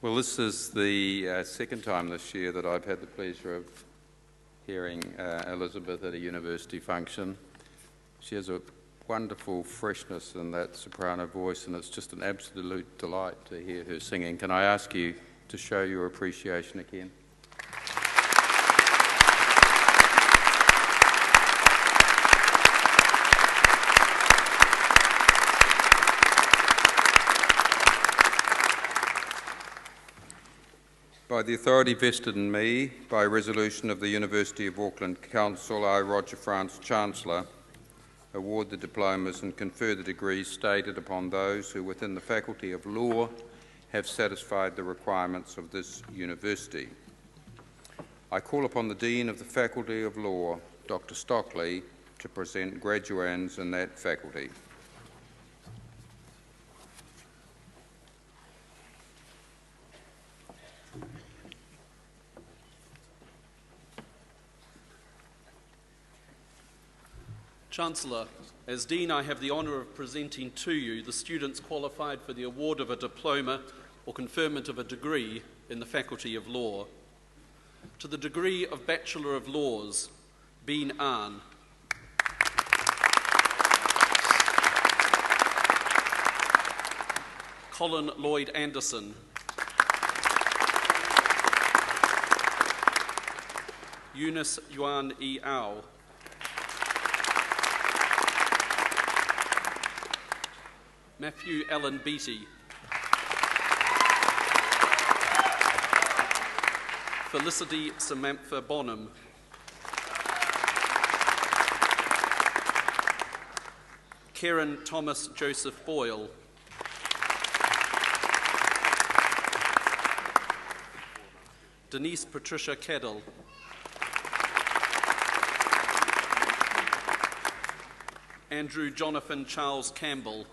Well, this is the second time this year that I've had the pleasure of hearing Elizabeth at a university function. She has a wonderful freshness in that soprano voice, and it's just an absolute delight to hear her singing. Can I ask you to show your appreciation again? By the authority vested in me by resolution of the University of Auckland Council, I, Roger France, Chancellor, award the diplomas and confer the degrees stated upon those who within the Faculty of Law have satisfied the requirements of this university. I call upon the Dean of the Faculty of Law, Dr. Stockley, to present graduands in that faculty. Chancellor, as Dean, I have the honour of presenting to you the students qualified for the award of a diploma or conferment of a degree in the Faculty of Law. To the degree of Bachelor of Laws, Bean Ahn. Colin Lloyd Anderson. Eunice Yuan E. Au. Matthew Allen Beattie. Felicity Samantha Bonham. Karen Thomas Joseph Boyle. Denise Patricia Cadell. Andrew Jonathan Charles Campbell.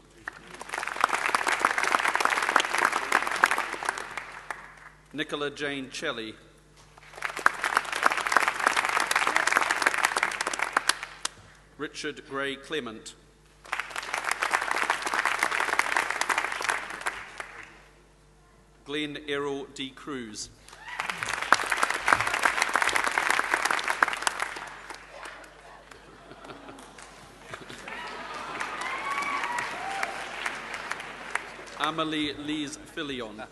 Nicola Jane Chelly. Richard Gray Clement. Glenn Errol D. Cruz. Amelie Lise Filion.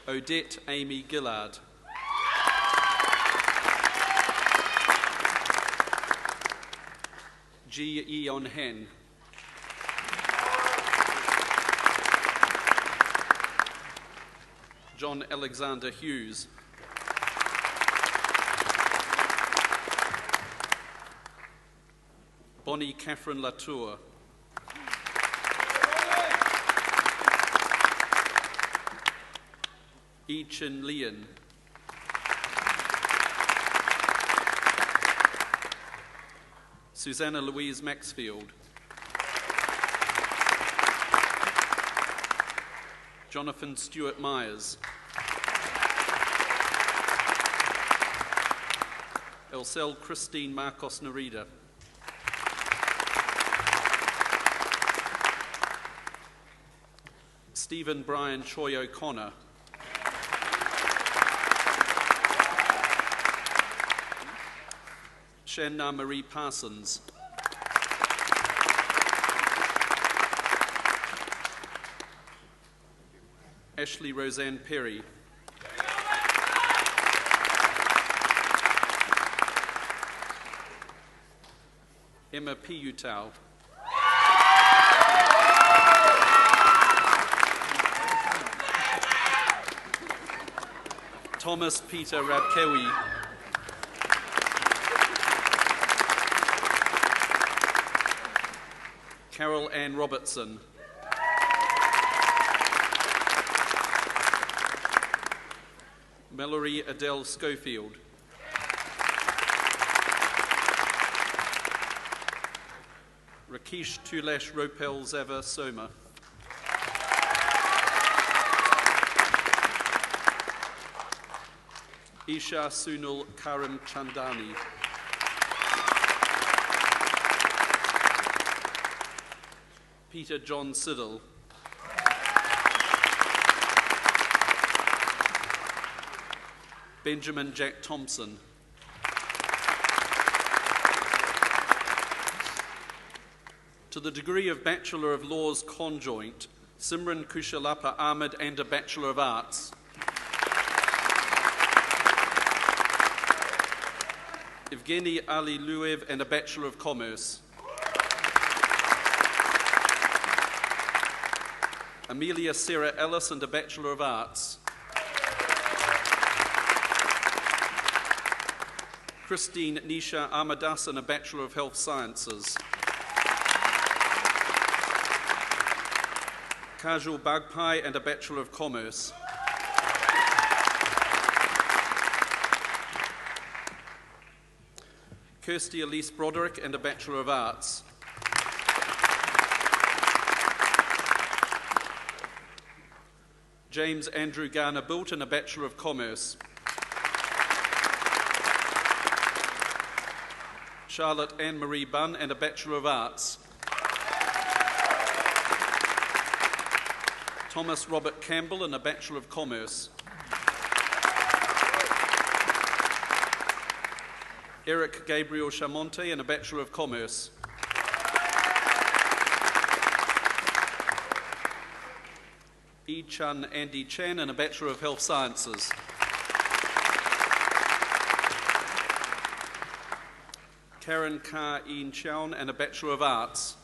Odette Amy Gillard. G. Eon Hen. John Alexander Hughes. Bonnie Catherine Latour. E. Chin Lian. Susanna Louise Maxfield. Jonathan Stewart Myers. Elsel Christine Marcos Narida. Stephen Brian Choi O'Connor. Shanna Marie Parsons. Ashley Roseanne Perry. Emma Piyutau. Thomas Peter Rabkewi. Carol Ann Robertson. Mallory Adele Schofield. Rakesh Tulash Ropel Zava Soma. Isha Sunil Karam Chandani. Peter John Siddle. Benjamin Jack Thompson. To the degree of Bachelor of Laws conjoint, Simran Kushalapa Ahmed and a Bachelor of Arts. Evgeny Ali Luev and a Bachelor of Commerce. Amelia Sarah Ellis and a Bachelor of Arts. Christine Nisha Amadas and a Bachelor of Health Sciences. Kajal Bagpai and a Bachelor of Commerce. Kirsty Elise Broderick and a Bachelor of Arts. James Andrew Garner-Bilt and a Bachelor of Commerce. Charlotte Anne-Marie Bunn and a Bachelor of Arts. Thomas Robert Campbell and a Bachelor of Commerce. Eric Gabriel Chamonte and a Bachelor of Commerce. E. Chun Andy Chan and a Bachelor of Health Sciences. Karen Ka Ian Chown and a Bachelor of Arts.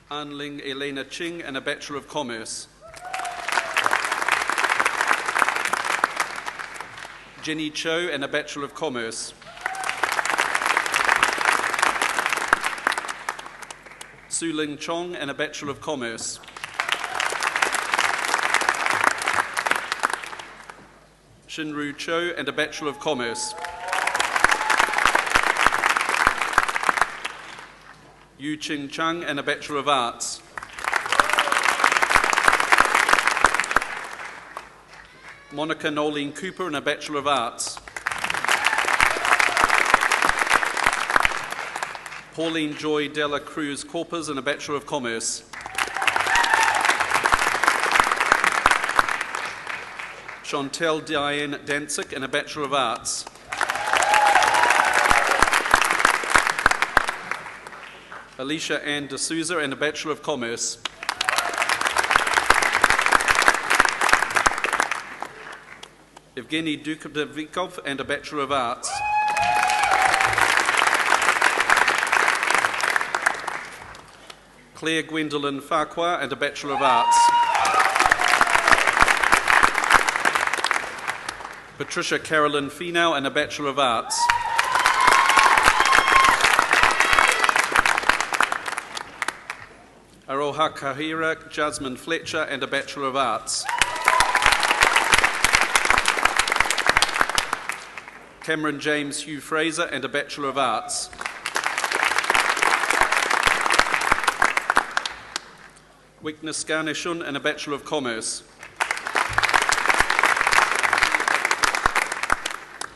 An Ling Elena Ching and a Bachelor of Commerce. Jenny Cho and a Bachelor of Commerce. Su Ling Chong and a Bachelor of Commerce. Shinru Cho and a Bachelor of Commerce. Yu Ching Chung and a Bachelor of Arts. Monica Nolene Cooper and a Bachelor of Arts. Pauline Joy Dela Cruz Corpus and a Bachelor of Commerce. Chantel Diane Danzig and a Bachelor of Arts. Alicia Ann D'Souza and a Bachelor of Commerce. Evgeny Dukdavikov and a Bachelor of Arts. Claire Gwendolyn Farquhar and a Bachelor of Arts. Patricia Carolyn Finau and a Bachelor of Arts. Aroha Kahira Jasmine Fletcher and a Bachelor of Arts. Cameron James Hugh Fraser and a Bachelor of Arts. Witness Garnishun and a Bachelor of Commerce.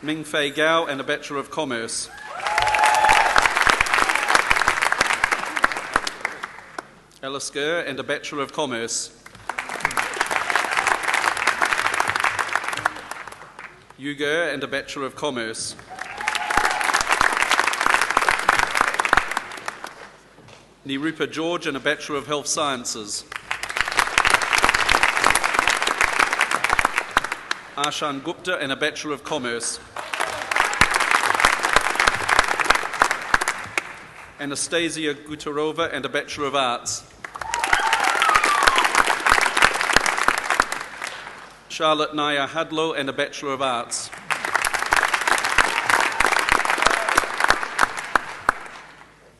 Ming Fei Gao and a Bachelor of Commerce. Alice Gurr and a Bachelor of Commerce. Yu Gurr and a Bachelor of Commerce. Nirupa George and a Bachelor of Health Sciences. Ashan Gupta and a Bachelor of Commerce. Anastasia Gutarova and a Bachelor of Arts. Charlotte Naya Hudlow and a Bachelor of Arts.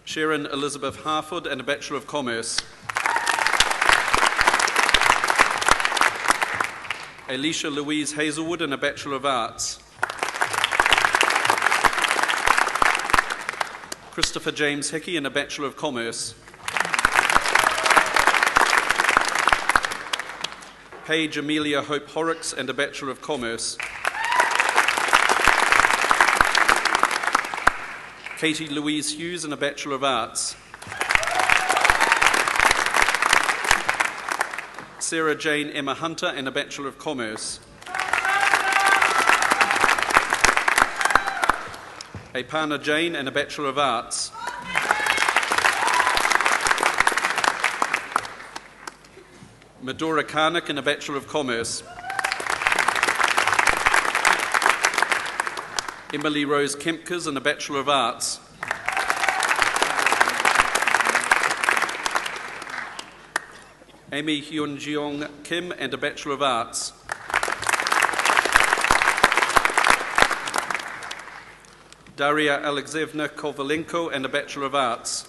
Sharon Elizabeth Harford and a Bachelor of Commerce. Alicia Louise Hazelwood and a Bachelor of Arts. Christopher James Hickey and a Bachelor of Commerce. Paige Amelia Hope Horrocks and a Bachelor of Commerce. Katie Louise Hughes and a Bachelor of Arts. Sarah Jane Emma Hunter and a Bachelor of Commerce. Apana Jane and a Bachelor of Arts. Medora Karnik and a Bachelor of Commerce. Emily Rose Kempkes and a Bachelor of Arts. Amy Hyun-jeong Kim and a Bachelor of Arts. Daria Alexeyevna Kovalenko and a Bachelor of Arts.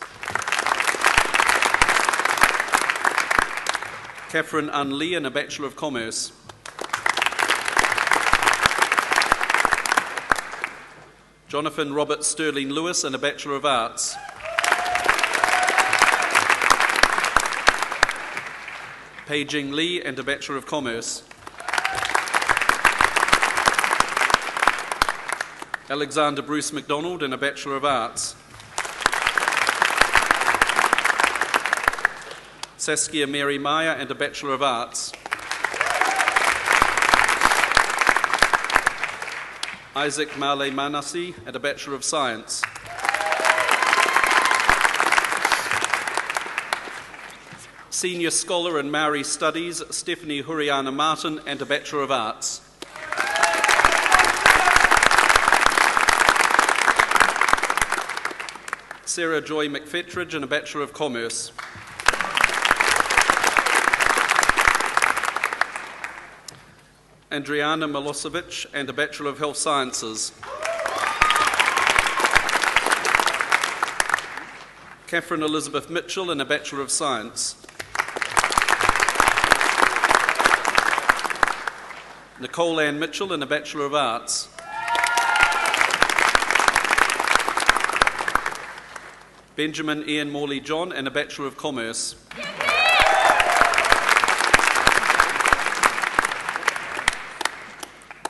Catherine Ann Lee and a Bachelor of Commerce. Jonathan Robert Sterling Lewis and a Bachelor of Arts. Pei-Jing Lee and a Bachelor of Commerce. Alexander Bruce MacDonald and a Bachelor of Arts. Saskia Mary Meyer and a Bachelor of Arts. Isaac Marley Manasi and a Bachelor of Science. Senior Scholar in Maori Studies, Stephanie Huriana Martin and a Bachelor of Arts. Sarah Joy McFetridge and a Bachelor of Commerce. Andriana Milosevic and a Bachelor of Health Sciences. Catherine Elizabeth Mitchell and a Bachelor of Science. Nicole Ann Mitchell and a Bachelor of Arts. Benjamin Ian Morley John and a Bachelor of Commerce.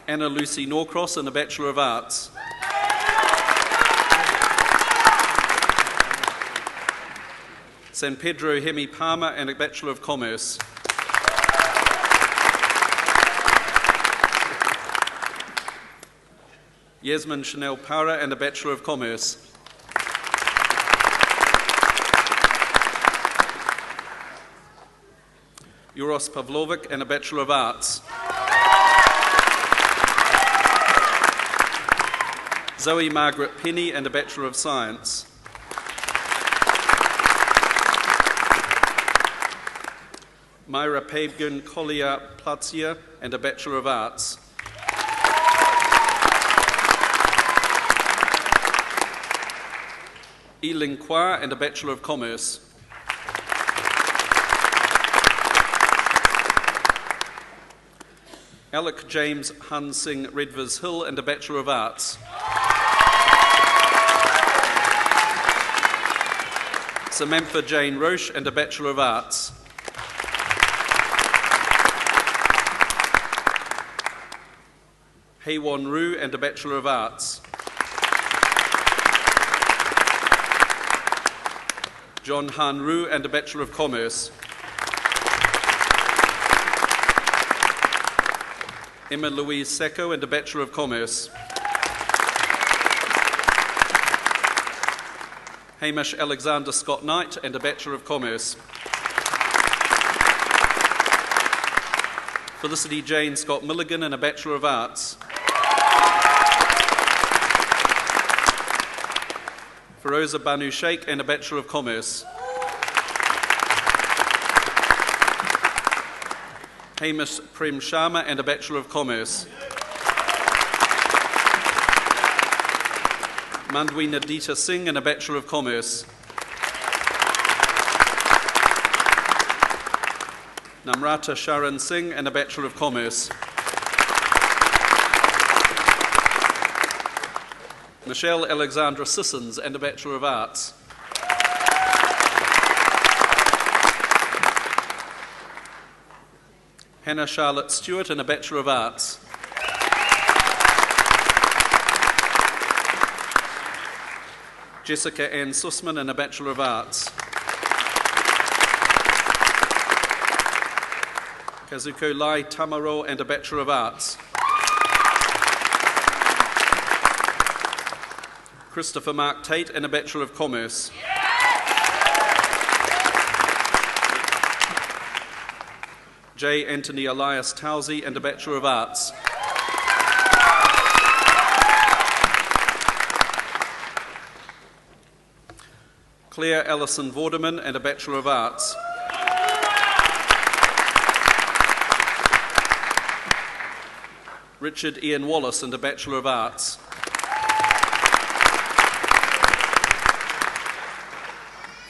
Anna Lucy Norcross and a Bachelor of Arts. San Pedro Hemi Palmer and a Bachelor of Commerce. Yasmin Chanel Para and a Bachelor of Commerce. Uros Pavlovic and a Bachelor of Arts. Zoe Margaret Penny and a Bachelor of Science. Myra Pavgun Collier Platzia and a Bachelor of Arts. Eiling Kwa and a Bachelor of Commerce. Alec James Hun Singh Redvers Hill and a Bachelor of Arts. Samantha Jane Roche and a Bachelor of Arts. Haywon Roo and a Bachelor of Arts. John Han Roo and a Bachelor of Commerce. Emma Louise Sacco and a Bachelor of Commerce. Hamish Alexander Scott Knight and a Bachelor of Commerce. Felicity Jane Scott Milligan and a Bachelor of Arts. Feroza Banu Sheikh and a Bachelor of Commerce. Hamish Prem Sharma and a Bachelor of Commerce. Mandwi Nadita Singh and a Bachelor of Commerce. Namrata Sharan Singh and a Bachelor of Commerce. Michelle Alexandra Sissons and a Bachelor of Arts. Hannah Charlotte Stewart and a Bachelor of Arts. Jessica Ann Sussman and a Bachelor of Arts. Kazuko Lai Tamaro and a Bachelor of Arts. Christopher Mark Tate and a Bachelor of Commerce. J. Anthony Elias Towsey and a Bachelor of Arts. Claire Allison Vorderman and a Bachelor of Arts. Richard Ian Wallace and a Bachelor of Arts.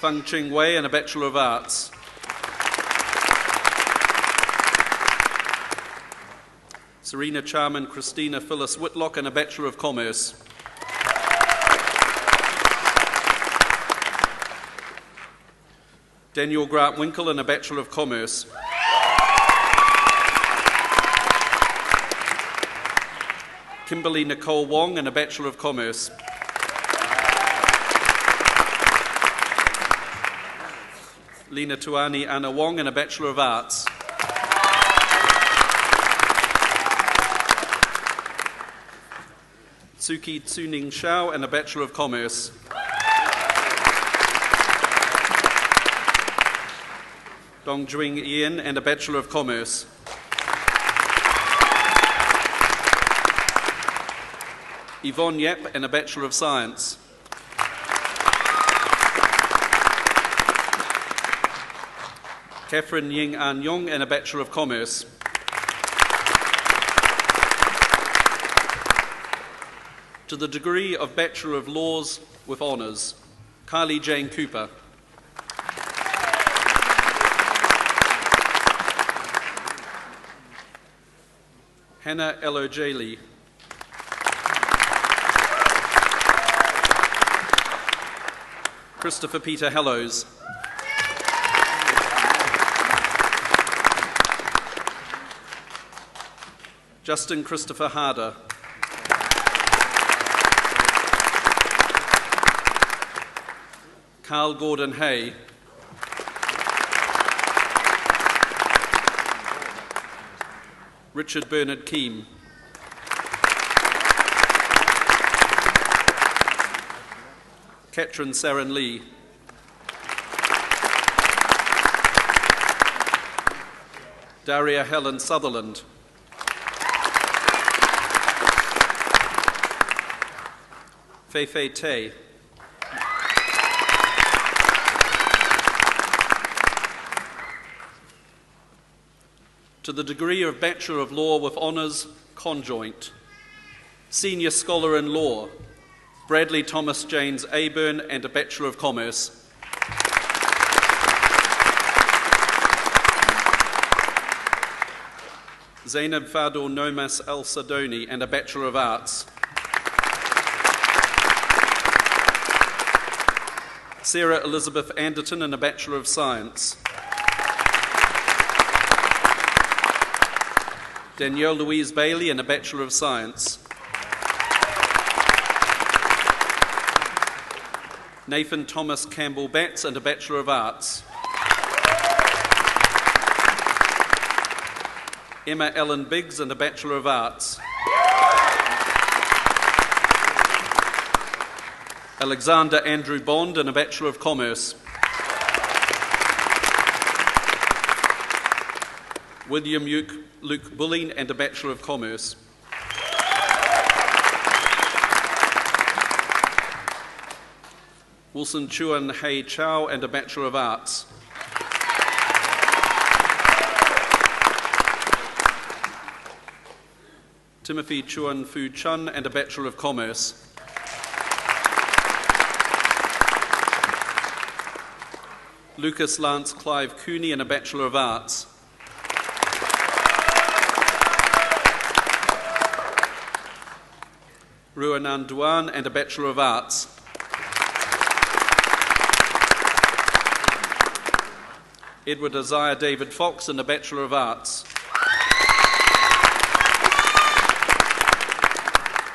Feng Ching Wei and a Bachelor of Arts. Serena Charman Christina Phyllis Whitlock and a Bachelor of Commerce. Daniel Grant Winkle and a Bachelor of Commerce. Kimberly Nicole Wong and a Bachelor of Commerce. Lena Tuani Anna Wong and a Bachelor of Arts. Suki Tsuning Shao and a Bachelor of Commerce. Dong Juing Ian and a Bachelor of Commerce. Yvonne Yap and a Bachelor of Science. Catherine Ying An Yong and a Bachelor of Commerce. To the degree of Bachelor of Laws with Honours, Kylie Jane Cooper. Hannah Elojali. Christopher Peter Hallows. Justin Christopher Harder. Carl Gordon Hay. Richard Bernard Keem. Katrin Saran Lee. Daria Helen Sutherland. Fei Tay. To the degree of Bachelor of Law with Honours, Conjoint. Senior Scholar in Law, Bradley Thomas James Aburn and a Bachelor of Commerce. Zainab Fadul Nomas Al Sadoni and a Bachelor of Arts. Sarah Elizabeth Anderton and a Bachelor of Science. Danielle Louise Bailey and a Bachelor of Science. Nathan Thomas Campbell Batts and a Bachelor of Arts. Emma Ellen Biggs and a Bachelor of Arts. Alexander Andrew Bond and a Bachelor of Commerce. William Luke Bulleen and a Bachelor of Commerce. Wilson Chuan Hei Chow and a Bachelor of Arts. Timothy Chuan Fu Chun and a Bachelor of Commerce. Lucas Lance Clive Cooney and a Bachelor of Arts. Ruanan Duan and a Bachelor of Arts. Edward Isaiah David Fox and a Bachelor of Arts.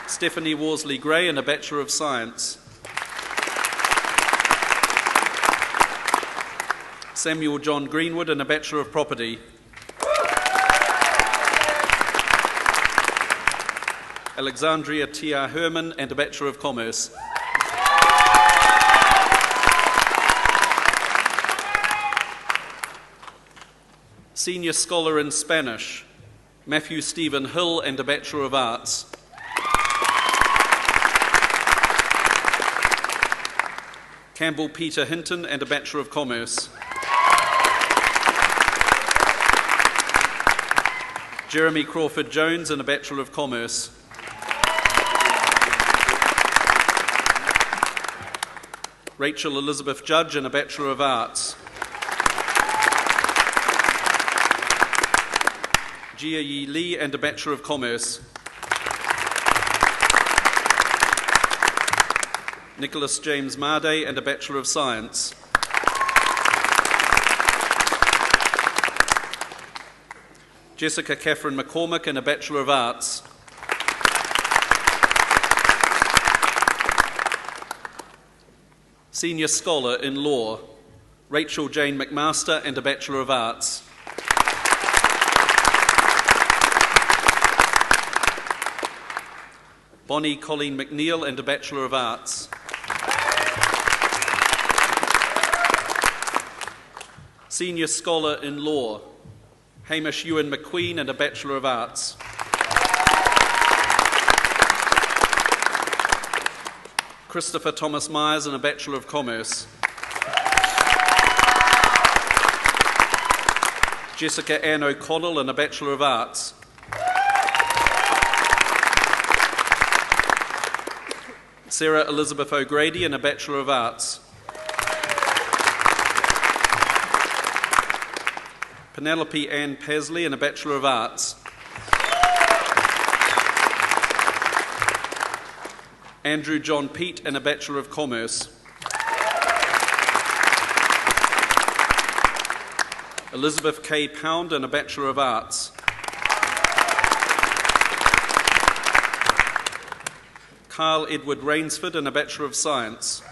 Stephanie Worsley Gray and a Bachelor of Science. Samuel John Greenwood and a Bachelor of Property. Alexandria Tia Herman and a Bachelor of Commerce. Senior Scholar in Spanish, Matthew Stephen Hill and a Bachelor of Arts. Campbell Peter Hinton and a Bachelor of Commerce. Jeremy Crawford Jones and a Bachelor of Commerce. Rachel Elizabeth Judge and a Bachelor of Arts. Jia Yi Lee and a Bachelor of Commerce. Nicholas James Marday and a Bachelor of Science. Jessica Catherine McCormick and a Bachelor of Arts. Senior Scholar in Law, Rachel Jane McMaster and a Bachelor of Arts. Bonnie Colleen McNeil and a Bachelor of Arts. Senior Scholar in Law, Hamish Ewan McQueen and a Bachelor of Arts. Christopher Thomas Myers and a Bachelor of Commerce. Jessica Ann O'Connell and a Bachelor of Arts. Sarah Elizabeth O'Grady and a Bachelor of Arts. Penelope Ann Pasley and a Bachelor of Arts. Andrew John Peat and a Bachelor of Commerce. Elizabeth K. Pound and a Bachelor of Arts. Carl Edward Rainsford and a Bachelor of Science.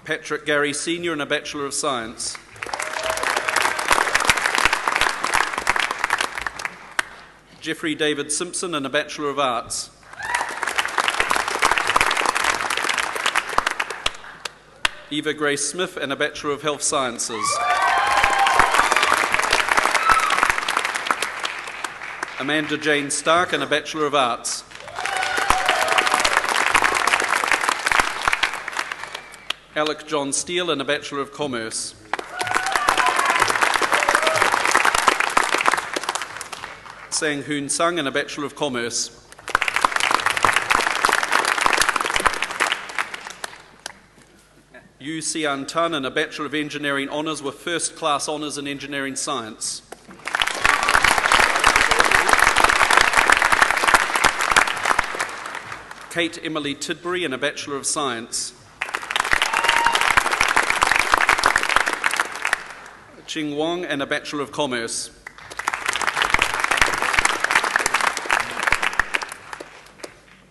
Patrick Gary Sr. and a Bachelor of Science. Jeffrey David Simpson and a Bachelor of Arts. Eva Grace Smith and a Bachelor of Health Sciences. Amanda Jane Stark and a Bachelor of Arts. Alec John Steele and a Bachelor of Commerce. Sang Hoon Sung and a Bachelor of Commerce. Yu Sian Tan and a Bachelor of Engineering Honours with First Class Honours in Engineering Science. Kate Emily Tidbury and a Bachelor of Science. Ching Wong and a Bachelor of Commerce.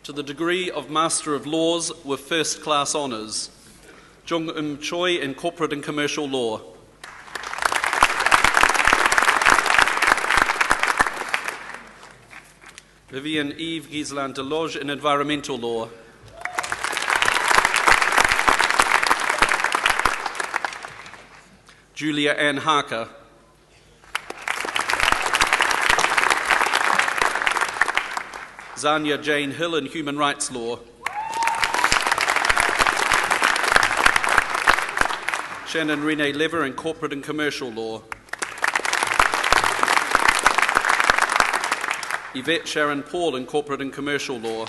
To the degree of Master of Laws with First Class Honours, Jung Choi in Corporate and Commercial Law. Vivian Eve Gislan Deloge in Environmental Law. Julia Ann Harker. Zania Jane Hill in Human Rights Law. Shannon Renee Lever in Corporate and Commercial Law. Yvette Sharon Paul in Corporate and Commercial Law.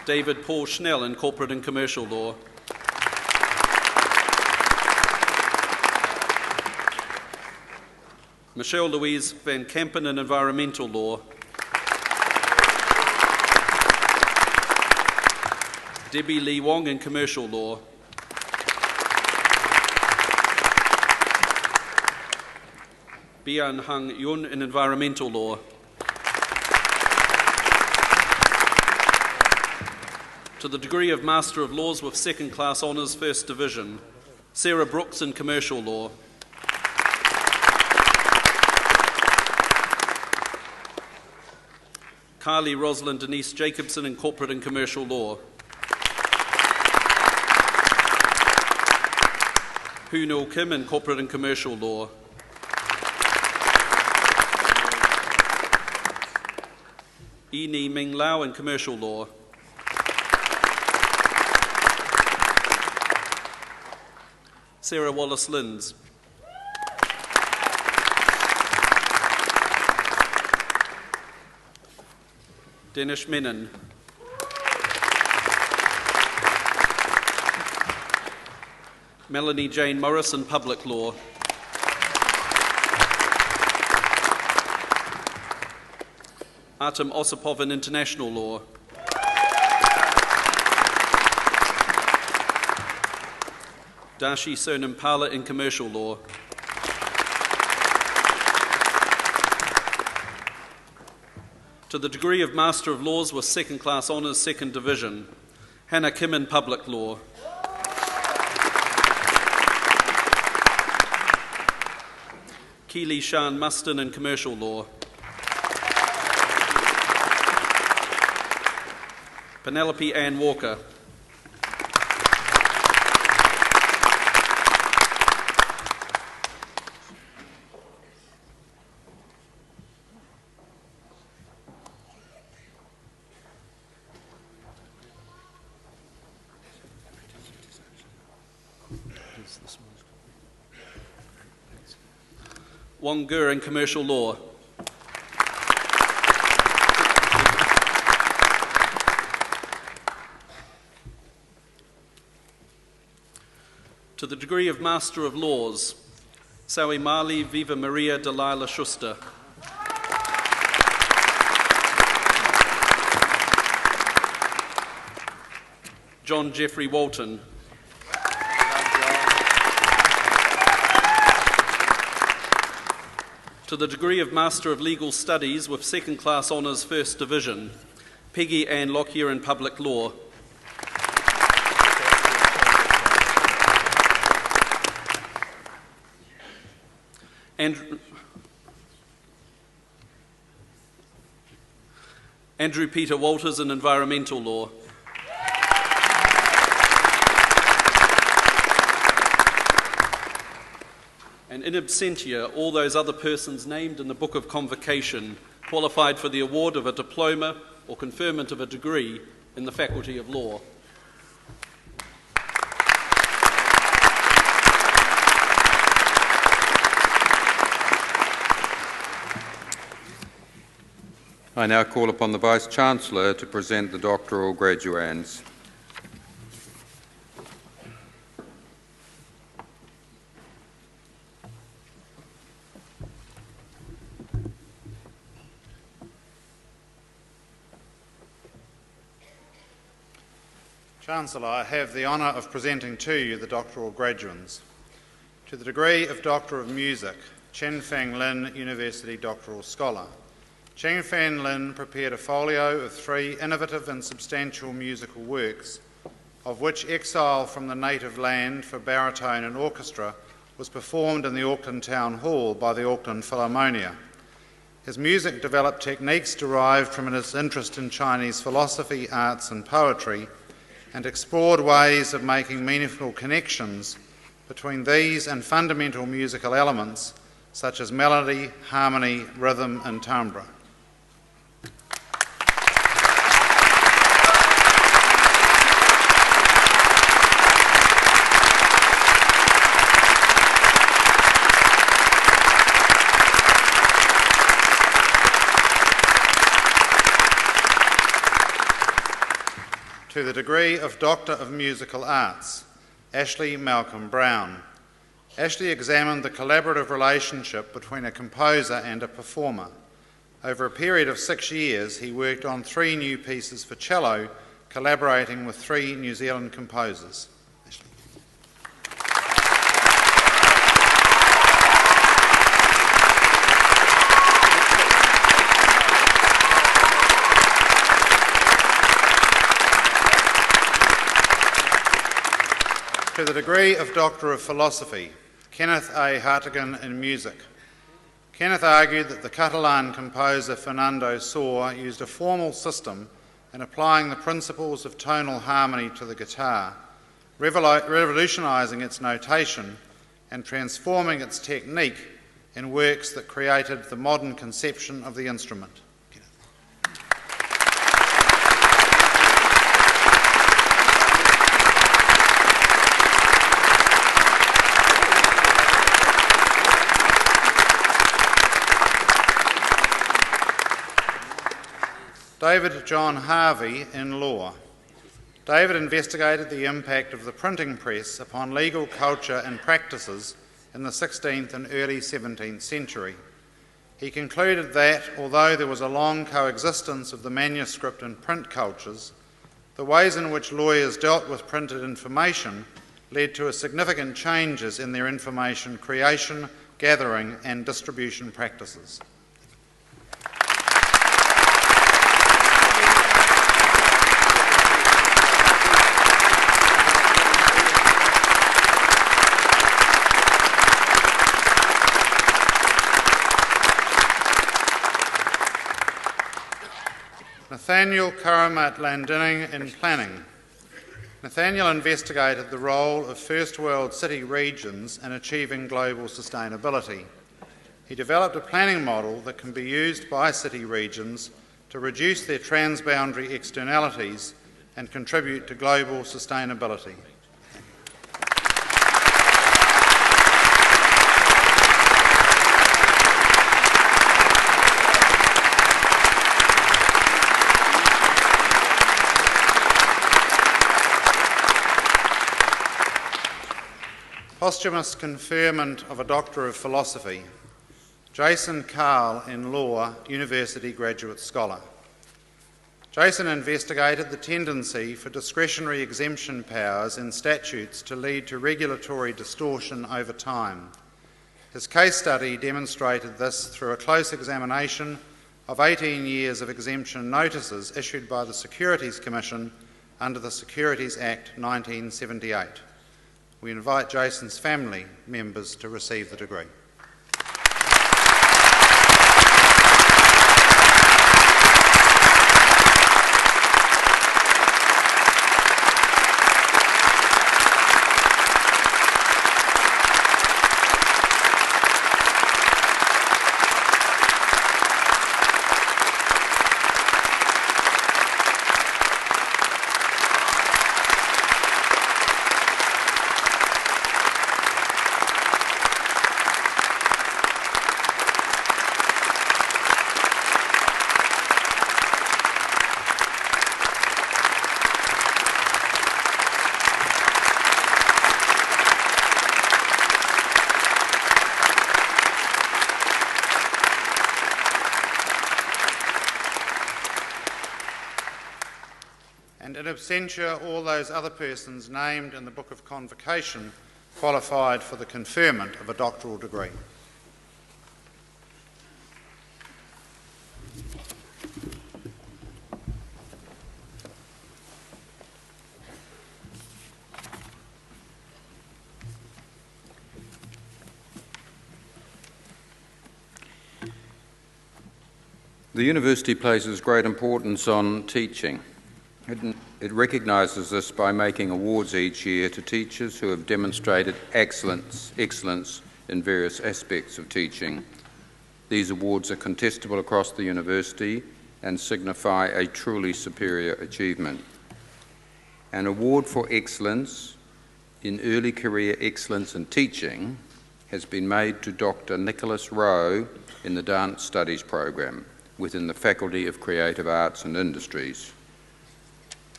David Paul Schnell in Corporate and Commercial Law. Michelle Louise Van Kampen in Environmental Law. Debbie Lee Wong in Commercial Law. Bian Hung Yun in Environmental Law. To the degree of Master of Laws with Second Class Honours, First Division, Sarah Brooks in Commercial Law. Carly Rosalind Denise Jacobson in Corporate and Commercial Law. Hoonul Kim in Corporate and Commercial Law. Ni Ming Lau in Commercial Law. Sarah Wallace-Linds. Denish Menon. Melanie Jane Morrison, Public Law. Artem Osipov in International Law. Darshi Sonampala in Commercial Law. To the degree of Master of Laws with Second Class Honours, Second Division, Hannah Kim in Public Law. Keely Shan Muston in Commercial Law. Penelope Ann Walker. Wong Gur in Commercial Law. To the degree of Master of Laws, Sawi Mali Viva Maria Delilah Schuster. John Jeffrey Walton. To the degree of Master of Legal Studies with Second Class Honours, First Division, Peggy Ann Lockyer in Public Law. Andrew Peter Walters in Environmental Law. And in absentia, all those other persons named in the Book of Convocation qualified for the award of a diploma or conferment of a degree in the Faculty of Law. I now call upon the Vice-Chancellor to present the doctoral graduands. Chancellor, I have the honour of presenting to you the doctoral graduands. To the degree of Doctor of Music, Chen Feng Lin, University Doctoral Scholar. Chen Feng Lin prepared a folio of 3 innovative and substantial musical works, of which Exile from the Native Land for baritone and orchestra was performed in the Auckland Town Hall by the Auckland Philharmonia. His music developed techniques derived from his interest in Chinese philosophy, arts and poetry, and explored ways of making meaningful connections between these and fundamental musical elements such as melody, harmony, rhythm and timbre. To the degree of Doctor of Musical Arts, Ashley Malcolm Brown. Ashley examined the collaborative relationship between a composer and a performer. Over a period of 6 years, he worked on 3 new pieces for cello, collaborating with 3 New Zealand composers. Ashley. To the degree of Doctor of Philosophy, Kenneth A. Hartigan in Music. Kenneth argued that the Catalan composer Fernando Sor used a formal system in applying the principles of tonal harmony to the guitar, revolutionising its notation and transforming its technique in works that created the modern conception of the instrument. David John Harvey in law. David investigated the impact of the printing press upon legal culture and practices in the 16th and early 17th century. He concluded that, although there was a long coexistence of the manuscript and print cultures, the ways in which lawyers dealt with printed information led to significant changes in their information creation, gathering and distribution practices. Nathaniel Karamat Landinning in planning. Nathaniel investigated the role of first world city regions in achieving global sustainability. He developed a planning model that can be used by city regions to reduce their transboundary externalities and contribute to global sustainability. Posthumous conferment of a Doctor of Philosophy. Jason Carl in law, University Graduate Scholar. Jason investigated the tendency for discretionary exemption powers in statutes to lead to regulatory distortion over time. His case study demonstrated this through a close examination of 18 years of exemption notices issued by the Securities Commission under the Securities Act 1978. We invite Jason's family members to receive the degree. And in absentia, all those other persons named in the Book of Convocation qualified for the conferment of a doctoral degree. The university places great importance on teaching. It recognises this by making awards each year to teachers who have demonstrated excellence in various aspects of teaching. These awards are contestable across the university and signify a truly superior achievement. An award for excellence in early career excellence in teaching has been made to Dr. Nicholas Rowe in the Dance Studies program within the Faculty of Creative Arts and Industries.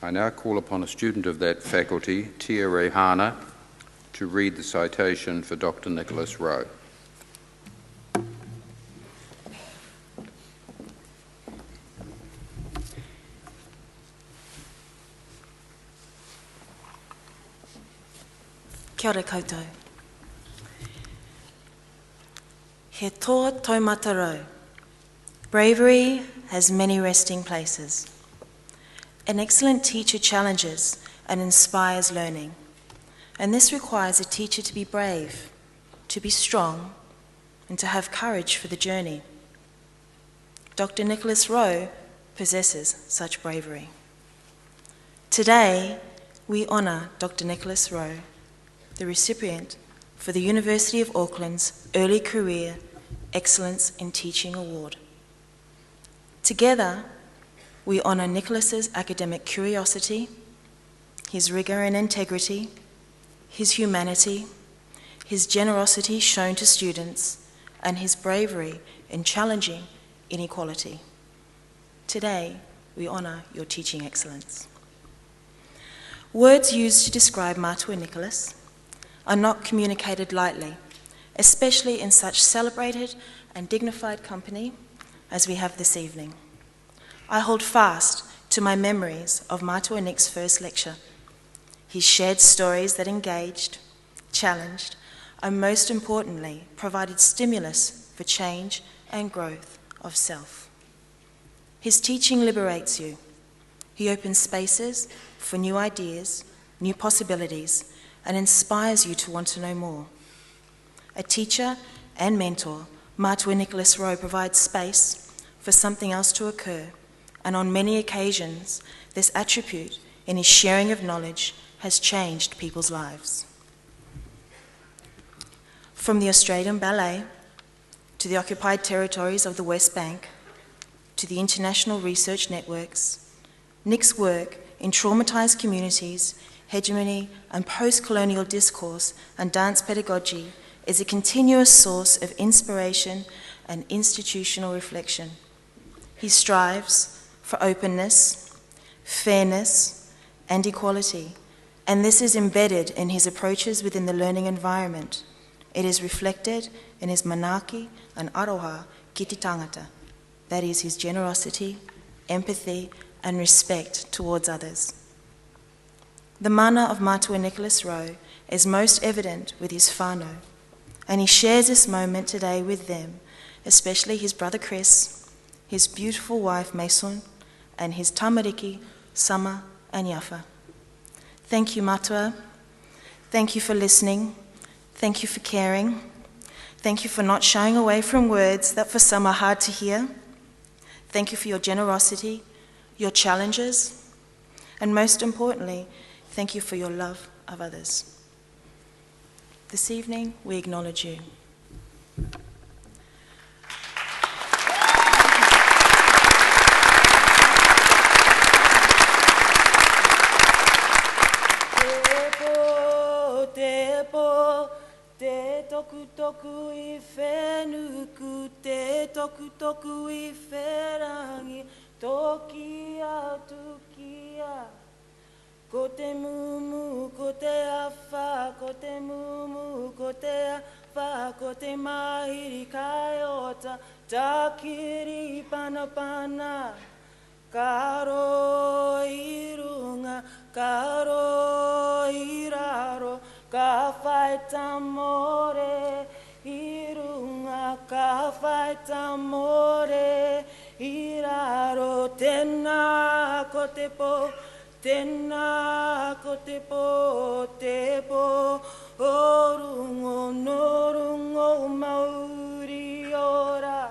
I now call upon a student of that faculty, Tia Rehana, to read the citation for Dr. Nicholas Rowe. Kia ora koutou. He toa taumata rau. Bravery has many resting places. An excellent teacher challenges and inspires learning, and this requires a teacher to be brave, to be strong, and to have courage for the journey. Dr. Nicholas Rowe possesses such bravery. Today, we honour Dr. Nicholas Rowe, the recipient for the University of Auckland's Early Career Excellence in Teaching Award. Together, we honour Nicholas's academic curiosity, his rigour and integrity, his humanity, his generosity shown to students, and his bravery in challenging inequality. Today, we honour your teaching excellence. Words used to describe Matua Nicholas are not communicated lightly, especially in such celebrated and dignified company as we have this evening. I hold fast to my memories of Matua Nick's first lecture. He shared stories that engaged, challenged, and most importantly, provided stimulus for change and growth of self. His teaching liberates you. He opens spaces for new ideas, new possibilities, and inspires you to want to know more. A teacher and mentor, Matua Nicholas Rowe provides space for something else to occur, and on many occasions, this attribute in his sharing of knowledge has changed people's lives. From the Australian Ballet, to the occupied territories of the West Bank, to the international research networks, Nick's work in traumatised communities, hegemony and post-colonial discourse and dance pedagogy is a continuous source of inspiration and institutional reflection. He strives for openness, fairness and equality, and this is embedded in his approaches within the learning environment. It is reflected in his manaki and aroha ki te tangata, that is his generosity, empathy and respect towards others. The mana of Matua Nicholas Rowe is most evident with his whānau, and he shares this moment today with them, especially his brother Chris, his beautiful wife Mason, and his tamariki, Sama and Yafa. Thank you, Matua. Thank you for listening. Thank you for caring. Thank you for not shying away from words that for some are hard to hear. Thank you for your generosity, your challenges, and most importantly, thank you for your love of others. This evening, we acknowledge you. Te toku toku I whenuku, te toku toku I wherangi, toki a tukia. Ko te mumu, ko te awha, ko te mumu, ko te awha, ko te mahiri kaiota, takiri pana pana. Ka ro I runga, ka ro I raro, ka whai tamore I runga, ka whai tamore I raro. Tēnā ko te po, tēnā ko te po, o rungo, no rungo mauri ora,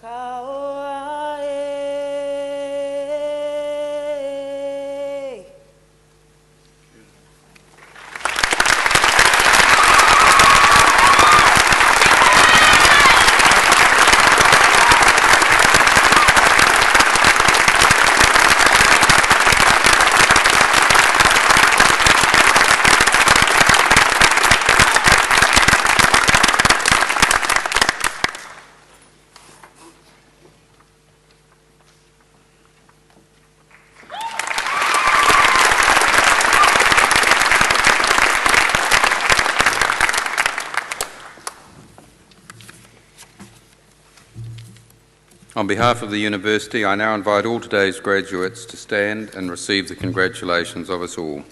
ka oa e. On behalf of the University, I now invite all today's graduates to stand and receive the congratulations of us all.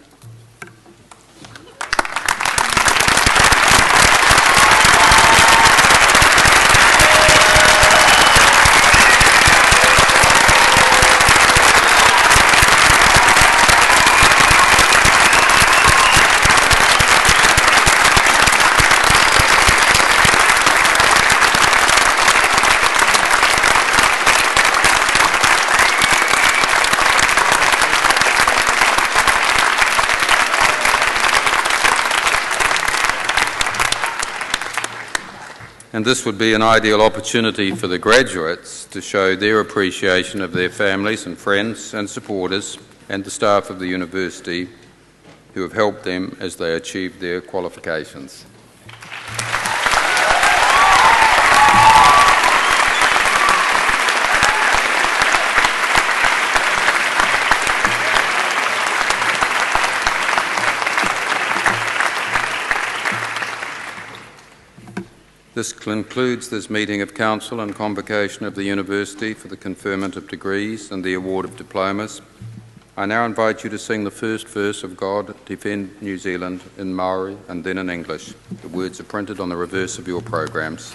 And this would be an ideal opportunity for the graduates to show their appreciation of their families and friends and supporters and the staff of the university who have helped them as they achieved their qualifications. This concludes this meeting of Council and convocation of the University for the conferment of degrees and the award of diplomas. I now invite you to sing the first verse of God Defend New Zealand in Maori and then in English. The words are printed on the reverse of your programs.